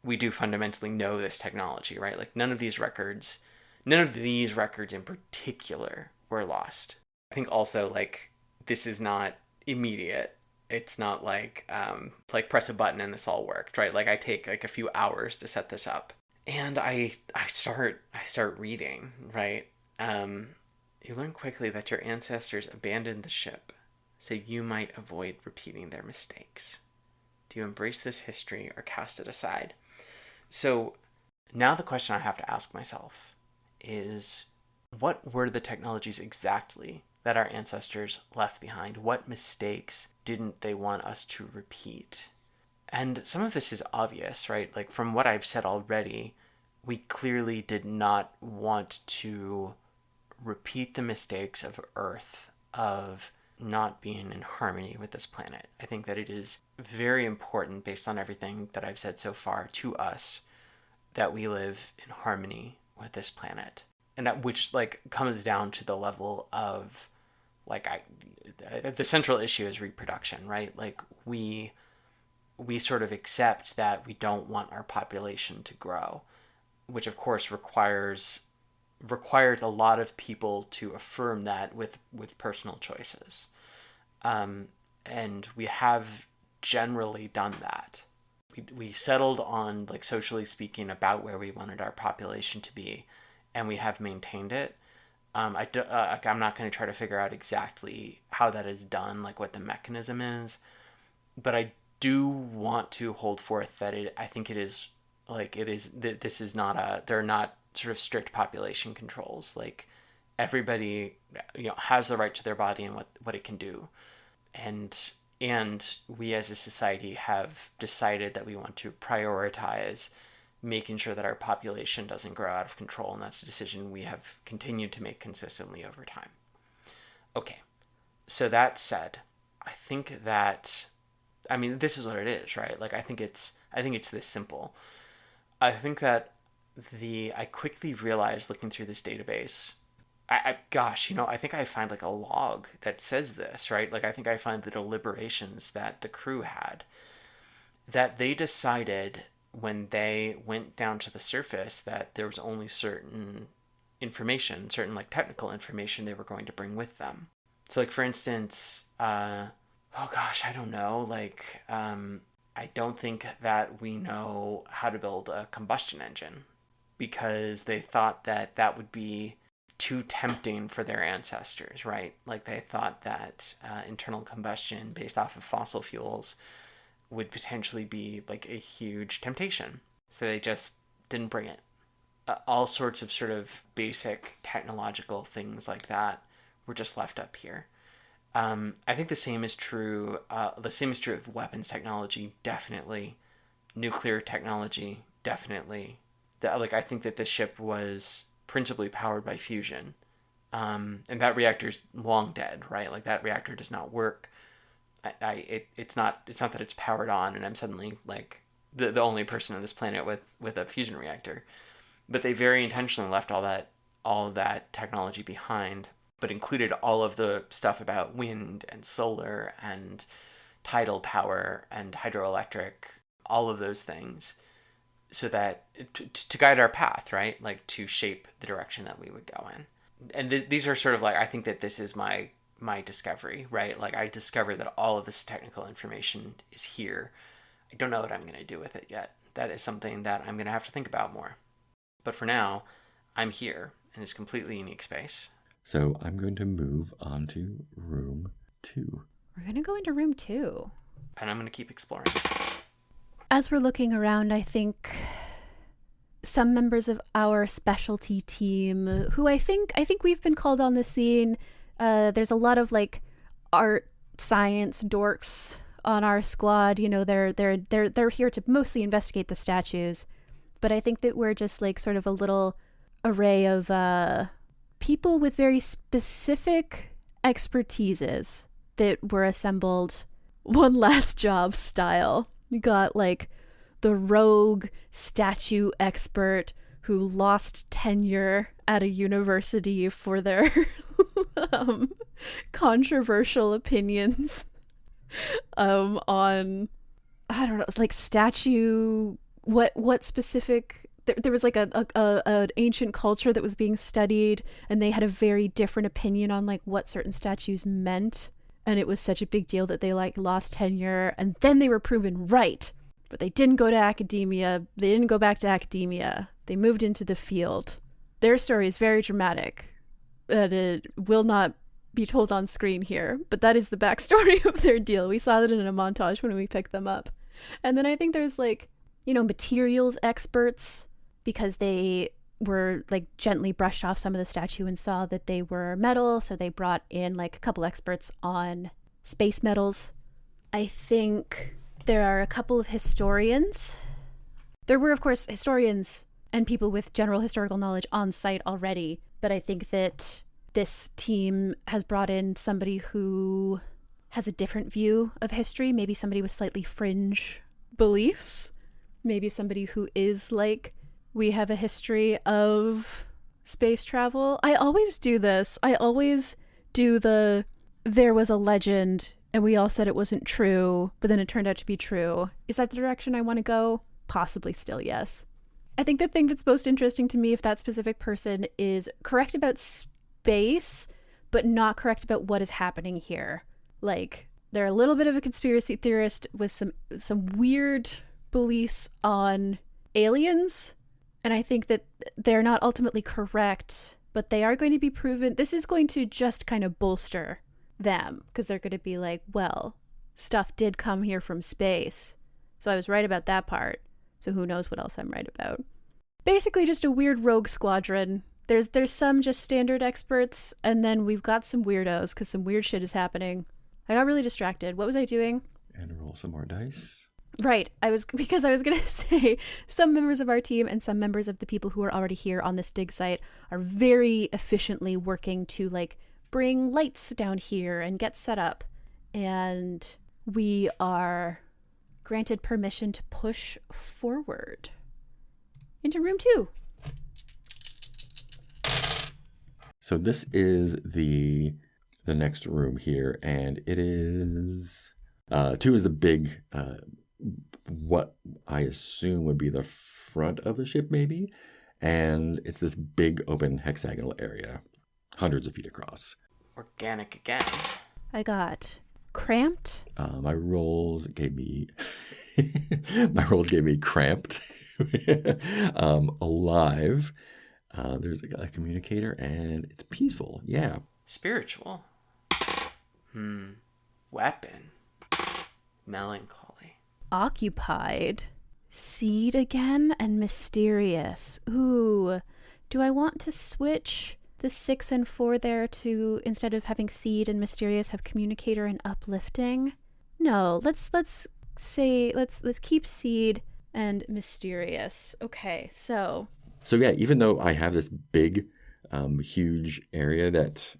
we do fundamentally know this technology, right? None of these records in particular were lost. I think also this is not immediate. It's not press a button and this all worked, right? I take a few hours to set this up, and I start reading, right? You learn quickly that your ancestors abandoned the ship so you might avoid repeating their mistakes. Do you embrace this history or cast it aside? So now the question I have to ask myself is, what were the technologies exactly that our ancestors left behind? What mistakes didn't they want us to repeat? And some of this is obvious, right? From what I've said already, we clearly did not want to repeat the mistakes of Earth, of not being in harmony with this planet. I think that it is very important, based on everything that I've said so far, to us that we live in harmony with this planet. and which like comes down to the level of like the central issue is reproduction, right? Like we sort of accept that we don't want our population to grow, which of course requires a lot of people to affirm that with personal choices. And we have generally done that. We settled on, like, socially speaking, about where we wanted our population to be, and we have maintained it. I'm not going to try to figure out exactly how that is done, like what the mechanism is, but I do want to hold forth that I think it is this is not they're not sort of strict population controls. Like everybody, has the right to their body and what it can do, and we as a society have decided that we want to prioritize making sure that our population doesn't grow out of control, and that's a decision we have continued to make consistently over time. Okay, so that said, I think that, I mean, this is what it is, right? Like I think it's this simple. I think that I quickly realized, looking through this database, I think I find like a log that says this, right? Like I think I find the deliberations that the crew had, that they decided when they went down to the surface that there was only certain information, certain like technical information they were going to bring with them. So like, for instance, I don't know, like, I don't think that we know how to build a combustion engine, because they thought that that would be too tempting for their ancestors, right? Like they thought that internal combustion based off of fossil fuels would potentially be like a huge temptation. So they just didn't bring it. All sorts of sort of basic technological things like that were just left up here. I think the same is true. The same is true of weapons technology, definitely. Nuclear technology, definitely. I think that the ship was principally powered by fusion, and that reactor's long dead, right? Like that reactor does not work. It's not that it's powered on, and I'm suddenly like the only person on this planet with a fusion reactor. But they very intentionally left all of that technology behind, but included all of the stuff about wind and solar and tidal power and hydroelectric, all of those things, so that to guide our path, right? Like to shape the direction that we would go in. And these are sort of like, I think that this is my discovery, right? Like I discovered that all of this technical information is here. I don't know what I'm going to do with it yet. That is something that I'm going to have to think about more. But for now, I'm here in this completely unique space. So I'm going to move on to room 2. We're going to go into room 2. And I'm going to keep exploring. As we're looking around, I think some members of our specialty team, who I think we've been called on the scene. There's a lot of like art science dorks on our squad. They're here to mostly investigate the statues, but I think that we're just like sort of a little array of people with very specific expertises that were assembled one last job style. You got like the rogue statue expert who lost tenure at a university for their controversial opinions on, I don't know, like statue, what specific, there was like an ancient culture that was being studied, and they had a very different opinion on like what certain statues meant, and it was such a big deal that they like lost tenure, and then they were proven right. But they didn't go to academia. They didn't go back to academia. They moved into the field. Their story is very dramatic, and it will not be told on screen here, but that is the backstory of their deal. We saw that in a montage when we picked them up. And then I think there's like, materials experts, because they were like gently brushed off some of the statue and saw that they were metal, so they brought in like a couple experts on space metals. I think there are a couple of historians. There were, of course, historians and people with general historical knowledge on site already, but I think that this team has brought in somebody who has a different view of history, maybe somebody with slightly fringe beliefs, maybe somebody who is like, we have a history of space travel. I always do this. I always do there was a legend and we all said it wasn't true, but then it turned out to be true. Is that the direction I want to go? Possibly still, yes. I think the thing that's most interesting to me, if that specific person is correct about space, but not correct about what is happening here. Like, they're a little bit of a conspiracy theorist with some weird beliefs on aliens, and I think that they're not ultimately correct, but they are going to be proven. This is going to just kind of bolster them, because they're going to be like, well, stuff did come here from space, so I was right about that part, so who knows what else I'm right about. Basically just a weird rogue squadron. There's some just standard experts, and then we've got some weirdos, because some weird shit is happening. I got really distracted. What was I doing? And roll some more dice. Right. Because I was going to say some members of our team and some members of the people who are already here on this dig site are very efficiently working to like bring lights down here and get set up. And we are granted permission to push forward into room 2. So this is the next room here, and it is 2 is the big what I assume would be the front of the ship, maybe, and it's this big open hexagonal area, hundreds of feet across. Organic again. I got cramped. My rolls gave me cramped. Alive. There's a communicator, and it's peaceful. Yeah. Spiritual. Weapon. Melancholy. Occupied. Seed again and mysterious. Ooh. Do I want to switch the 6 and 4 there to, instead of having seed and mysterious, have communicator and uplifting? No, let's keep seed and mysterious. Okay, so yeah, even though I have this big, huge area that,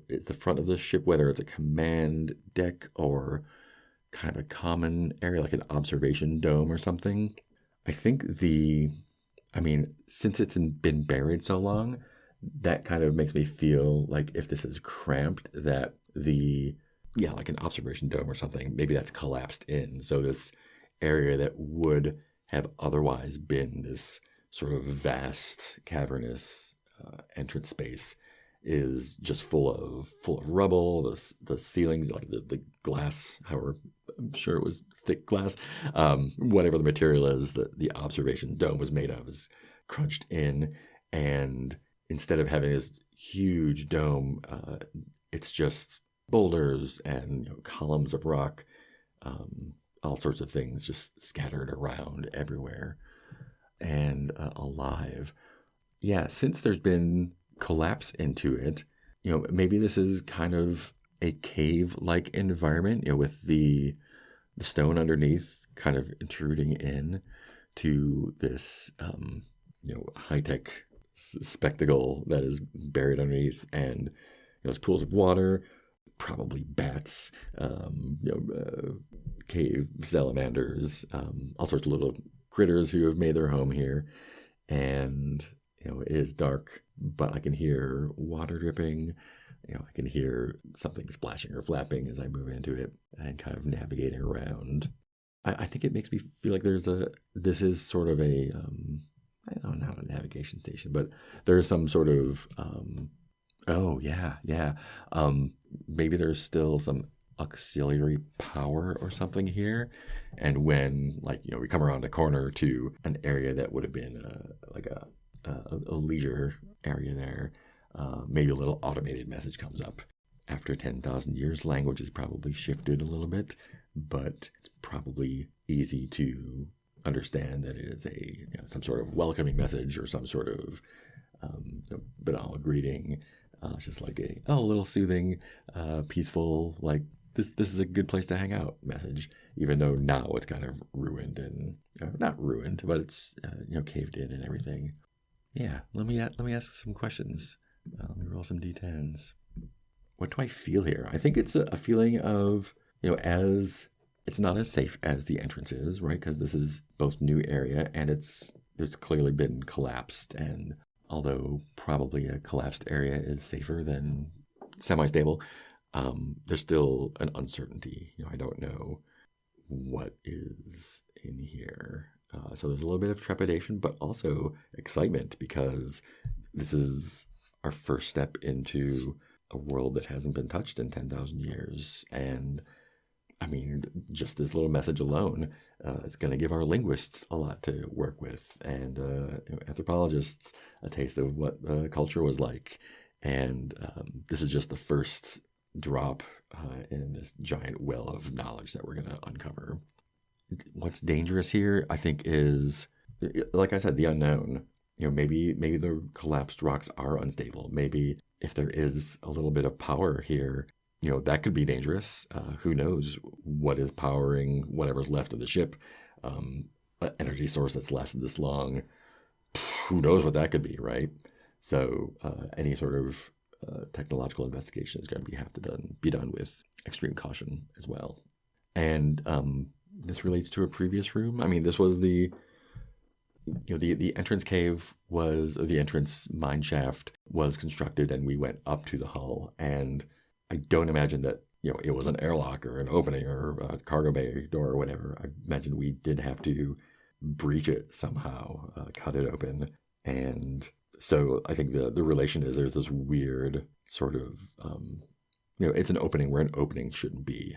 is the front of the ship, whether it's a command deck or kind of a common area like an observation dome or something, I think since it's been buried so long, that kind of makes me feel like if this is cramped, that like an observation dome or something, maybe that's collapsed in. So this area that would have otherwise been this sort of vast, cavernous entrance space is just full of rubble. The ceiling, like the glass, however, I'm sure it was thick glass, whatever the material is that the observation dome was made of is crunched in, and instead of having this huge dome, it's just boulders and columns of rock, all sorts of things just scattered around everywhere. And alive. Yeah, since there's been collapse into it, maybe this is kind of a cave-like environment, with the stone underneath kind of intruding in to this, high-tech spectacle that is buried underneath, and there's pools of water, probably bats, cave salamanders, all sorts of little critters who have made their home here. And it is dark, but I can hear water dripping. I can hear something splashing or flapping as I move into it and kind of navigating around. I think it makes me feel like this is sort of a not a navigation station, but there's some sort of maybe there's still some auxiliary power or something here, and when we come around a corner to an area that would have been a leisure area there, maybe a little automated message comes up. After 10,000 years, language has probably shifted a little bit, but it's probably easy to understand that it is some sort of welcoming message or some sort of banal greeting. It's just like a little soothing, peaceful, like this is a good place to hang out message, even though now it's kind of ruined and not ruined, but it's caved in and everything. Yeah, let me ask some questions. Let me roll some d10s. What do I feel here? I think it's a feeling of as it's not as safe as the entrance is, right? Because this is both new area and there's clearly been collapsed and although probably a collapsed area is safer than semi-stable, there's still an uncertainty. I don't know what is in here. So there's a little bit of trepidation, but also excitement, because this is our first step into a world that hasn't been touched in 10,000 years. And I mean, just this little message alone is going to give our linguists a lot to work with, and anthropologists a taste of what the culture was like. And this is just the first drop in this giant well of knowledge that we're going to uncover. What's dangerous here, I think, is, like I said, the unknown. Maybe the collapsed rocks are unstable. Maybe if there is a little bit of power here, that could be dangerous. Who knows what is powering whatever's left of the ship? An energy source that's lasted this long. Who knows what that could be, right? So any sort of technological investigation is going to have to be done with extreme caution as well. And this relates to a previous room. I mean, this was the entrance cave was, or the entrance mine shaft was constructed, and we went up to the hull. And I don't imagine that, it was an airlock or an opening or a cargo bay door or whatever. I imagine we did have to breach it somehow, cut it open. And so I think the relation is there's this weird sort of, it's an opening where an opening shouldn't be.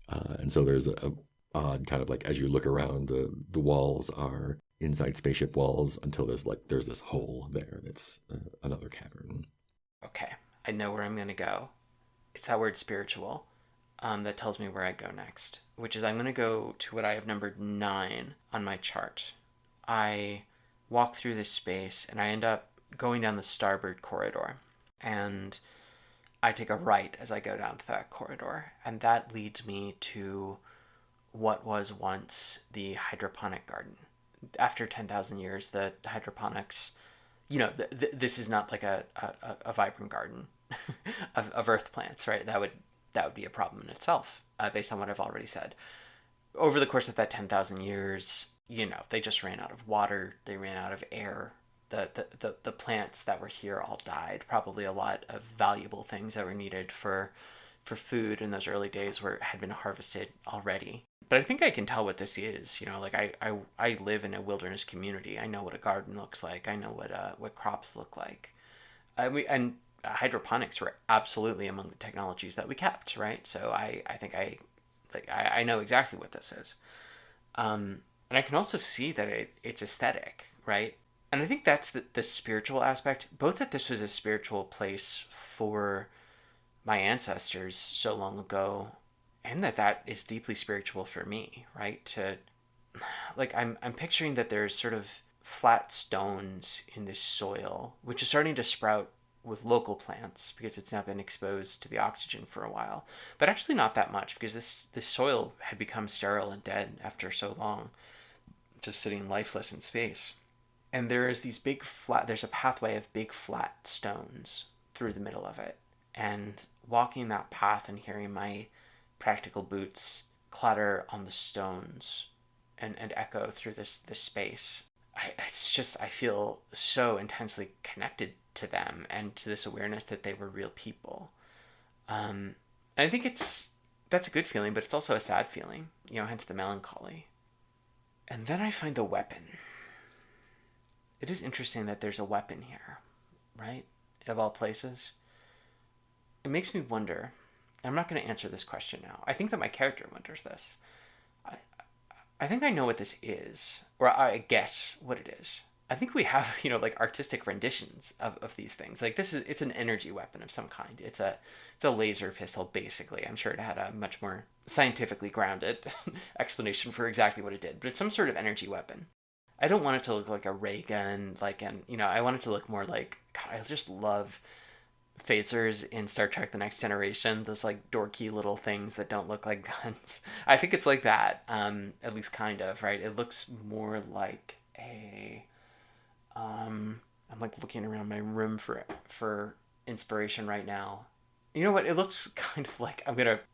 And so there's a odd kind of, like, as you look around, the walls are inside spaceship walls until there's this hole there that's another cavern. Okay, I know where I'm going to go. It's that word spiritual that tells me where I go next, which is I'm going to go to what I have numbered 9 on my chart. I walk through this space and I end up going down the starboard corridor, and I take a right as I go down to that corridor, and that leads me to what was once the hydroponic garden. After 10,000 years, the hydroponics, this is not like a vibrant garden of earth plants, right? That would be a problem in itself, based on what I've already said. Over the course of that 10,000 years, they just ran out of water, they ran out of air. The plants that were here all died. Probably a lot of valuable things that were needed for food in those early days had been harvested already. But I think I can tell what this is. I live in a wilderness community. I know what a garden looks like. I know what crops look like. And hydroponics were absolutely among the technologies that we kept, right? So I think I know exactly what this is. And I can also see that it's aesthetic, right? And I think that's the spiritual aspect, both that this was a spiritual place for my ancestors so long ago, and that is deeply spiritual for me, right? I'm picturing that there's sort of flat stones in this soil, which is starting to sprout with local plants because it's now been exposed to the oxygen for a while, but actually not that much, because this soil had become sterile and dead after so long, just sitting lifeless in space. And there's a pathway of big flat stones through the middle of it. And walking that path and hearing my practical boots clatter on the stones and echo through this space, I feel so intensely connected to them and to this awareness that they were real people. And I think that's a good feeling, but it's also a sad feeling, hence the melancholy. And then I find the weapon. It is interesting that there's a weapon here, right? Of all places. It makes me wonder. I'm not going to answer this question now. I think that my character wonders this. I think I know what this is, or I guess what it is. I think we have, artistic renditions of these things. It's an energy weapon of some kind. It's a laser pistol, basically. I'm sure it had a much more scientifically grounded explanation for exactly what it did, but it's some sort of energy weapon. I don't want it to look like a ray gun, I want it to look more like, God, I just love phasers in Star Trek The Next Generation, those dorky little things that don't look like guns. I think it's like that, at least kind of, right? It looks more like I'm looking around my room for inspiration right now. You know what? It looks kind of like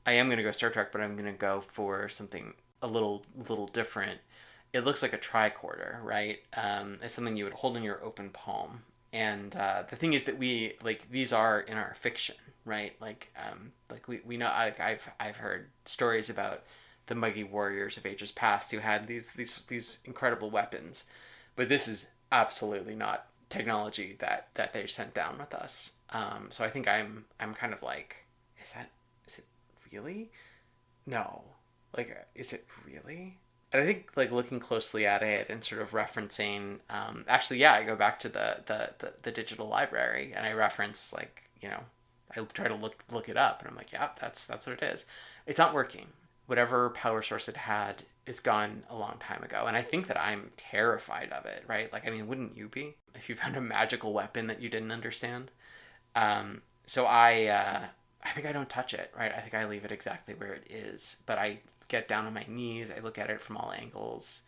I am gonna go Star Trek, but I'm gonna go for something a little different. It looks like a tricorder, right? It's something you would hold in your open palm, And the thing is that we like these are in our fiction, right? Like we know I've heard stories about the mighty warriors of ages past who had these incredible weapons, but this is absolutely not technology that they sent down with us. So I think I'm kind of like, is it really? No, like is it really? And I think like looking closely at it and sort of referencing, actually, yeah, I go back to the digital library and I reference like, I try to look it up and I'm like, yeah, that's what it is. It's not working. Whatever power source it had is gone a long time ago. And I think that I'm terrified of it, right? Like, I mean, wouldn't you be if you found a magical weapon that you didn't understand? So I think I don't touch it, right? I think I leave it exactly where it is, but I get down on my knees. I look at it from all angles.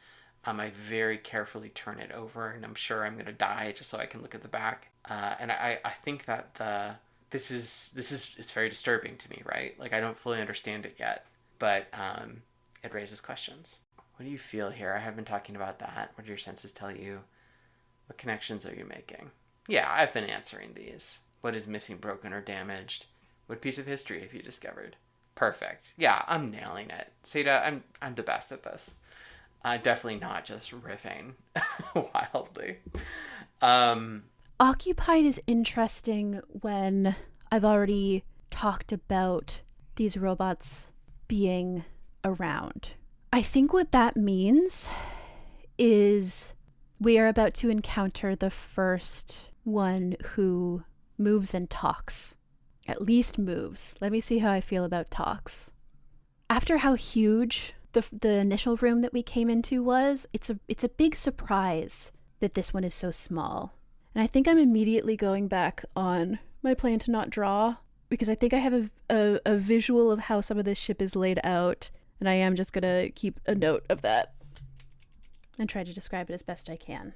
I very carefully turn it over, and I'm sure I'm gonna die just so I can look at the back. And I think that this is it's very disturbing to me, right? Like I don't fully understand it yet, but it raises questions. What do you feel here? I have been talking about that. What do your senses tell you? What connections are you making? Yeah, I've been answering these. What is missing, broken, or damaged? What piece of history have you discovered? Perfect. Yeah, I'm nailing it. Satah, I'm the best at this. Definitely not just riffing wildly. Occupied is interesting when I've already talked about these robots being around. I think what that means is we are about to encounter the first one who moves and talks. At least moves. Let me see how I feel about talks. After how huge the initial room that we came into was, it's a big surprise that this one is so small. And I think I'm immediately going back on my plan to not draw because I think I have a visual of how some of this ship is laid out, and I am just gonna keep a note of that and try to describe it as best I can.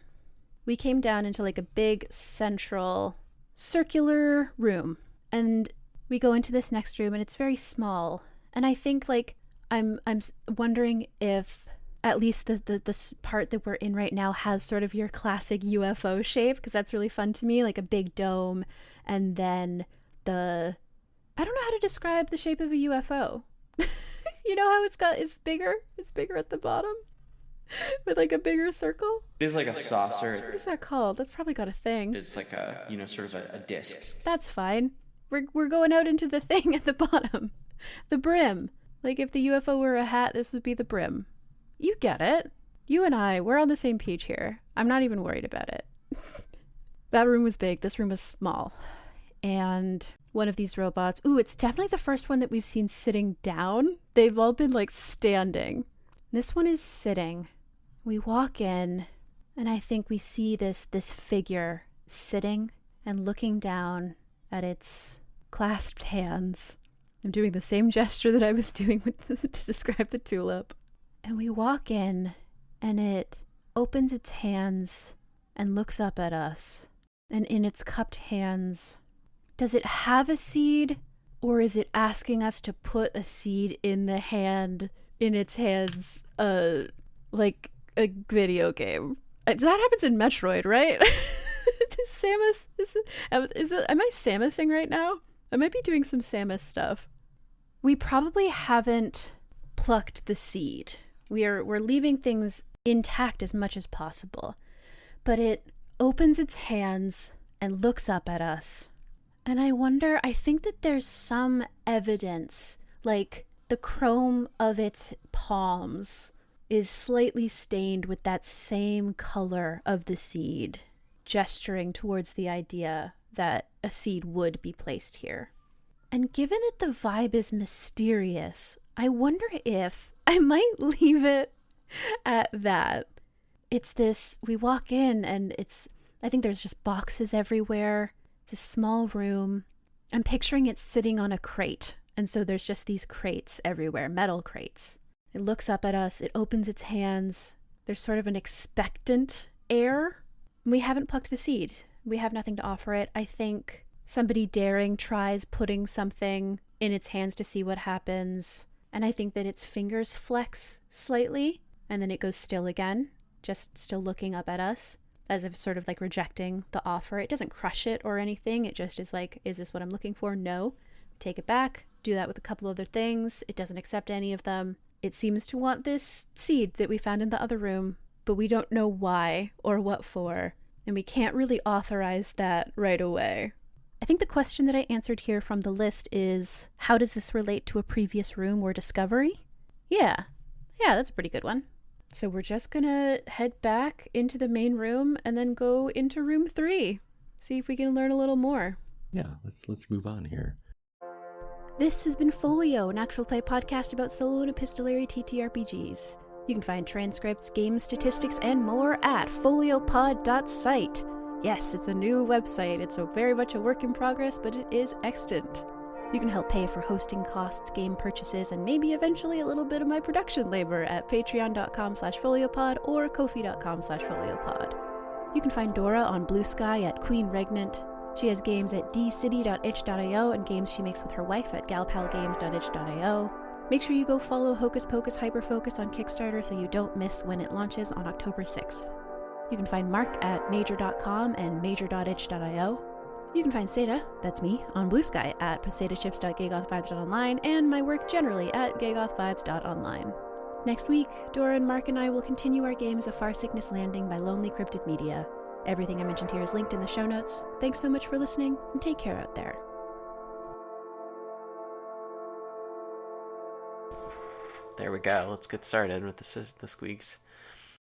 We came down into like a big central circular room. And we go into this next room and it's very small. And I think like I'm wondering if at least the part that we're in right now has sort of your classic UFO shape, because that's really fun to me, like a big dome. And then I don't know how to describe the shape of a UFO. You know how it's bigger at the bottom with like a bigger circle? It's like a saucer. What is that called? That's probably got a thing. It's like a, sort of a disc. That's fine. We're going out into the thing at the bottom. The brim. Like if the UFO were a hat, this would be the brim. You get it. You and we're on the same page here. I'm not even worried about it. That room was big. This room was small. And one of these robots, it's definitely the first one that we've seen sitting down. They've all been like standing. This one is sitting. We walk in and I think we see this figure sitting and looking down at its clasped hands. I'm doing the same gesture that I was doing to describe the tulip. And we walk in and it opens its hands and looks up at us. And in its cupped hands, does it have a seed, or is it asking us to put a seed in its hands, like a video game? That happens in Metroid, right? Samus, am I Samusing right now? I might be doing some Samus stuff. We probably haven't plucked the seed. We're leaving things intact as much as possible. But it opens its hands and looks up at us. And I think that there's some evidence, like the chrome of its palms is slightly stained with that same color of the seed, gesturing towards the idea that a seed would be placed here. And given that the vibe is mysterious, I wonder if I might leave it at that. It's this, we walk in and I think there's just boxes everywhere. It's a small room. I'm picturing it sitting on a crate. And so there's just these crates everywhere, metal crates. It looks up at us. It opens its hands. There's sort of an expectant air. We haven't plucked the seed. We have nothing to offer it. I think somebody daring tries putting something in its hands to see what happens. And I think that its fingers flex slightly and then it goes still again, just still looking up at us. as if sort of like rejecting the offer. It doesn't crush it or anything. It just is like, is this what I'm looking for? No. Take it back. Do that with a couple other things. It doesn't accept any of them. It seems to want this seed that we found in the other room, but we don't know why or what for, and we can't really authorize that right away. I think the question that I answered here from the list is, how does this relate to a previous room or discovery? Yeah, that's a pretty good one. So we're just gonna head back into the main room and then go into room 3. See if we can learn a little more. Yeah, let's move on here. This has been Folio, an actual play podcast about solo and epistolary TTRPGs. You can find transcripts, game statistics, and more at foliopod.site. Yes, it's a new website. It's very much a work in progress, but it is extant. You can help pay for hosting costs, game purchases, and maybe eventually a little bit of my production labor at patreon.com/foliopod or ko-fi.com/foliopod. You can find Dora on Bluesky at Queen Regnant. She has games at dcity.itch.io and games she makes with her wife at galpalgames.itch.io. Make sure you go follow Hocus Pocus Hyperfocus on Kickstarter so you don't miss when it launches on October 6th. You can find Marc at majcher.com and majcher.itch.io. You can find Satah, that's me, on Bluesky at satahchips.gaygothvibes.online and my work generally at gaygothvibes.online. Next week, Dora and Marc and I will continue our games of Farsickness Landing by Lonely Cryptid Media. Everything I mentioned here is linked in the show notes. Thanks so much for listening, and take care out there. There we go. Let's get started with the squeaks.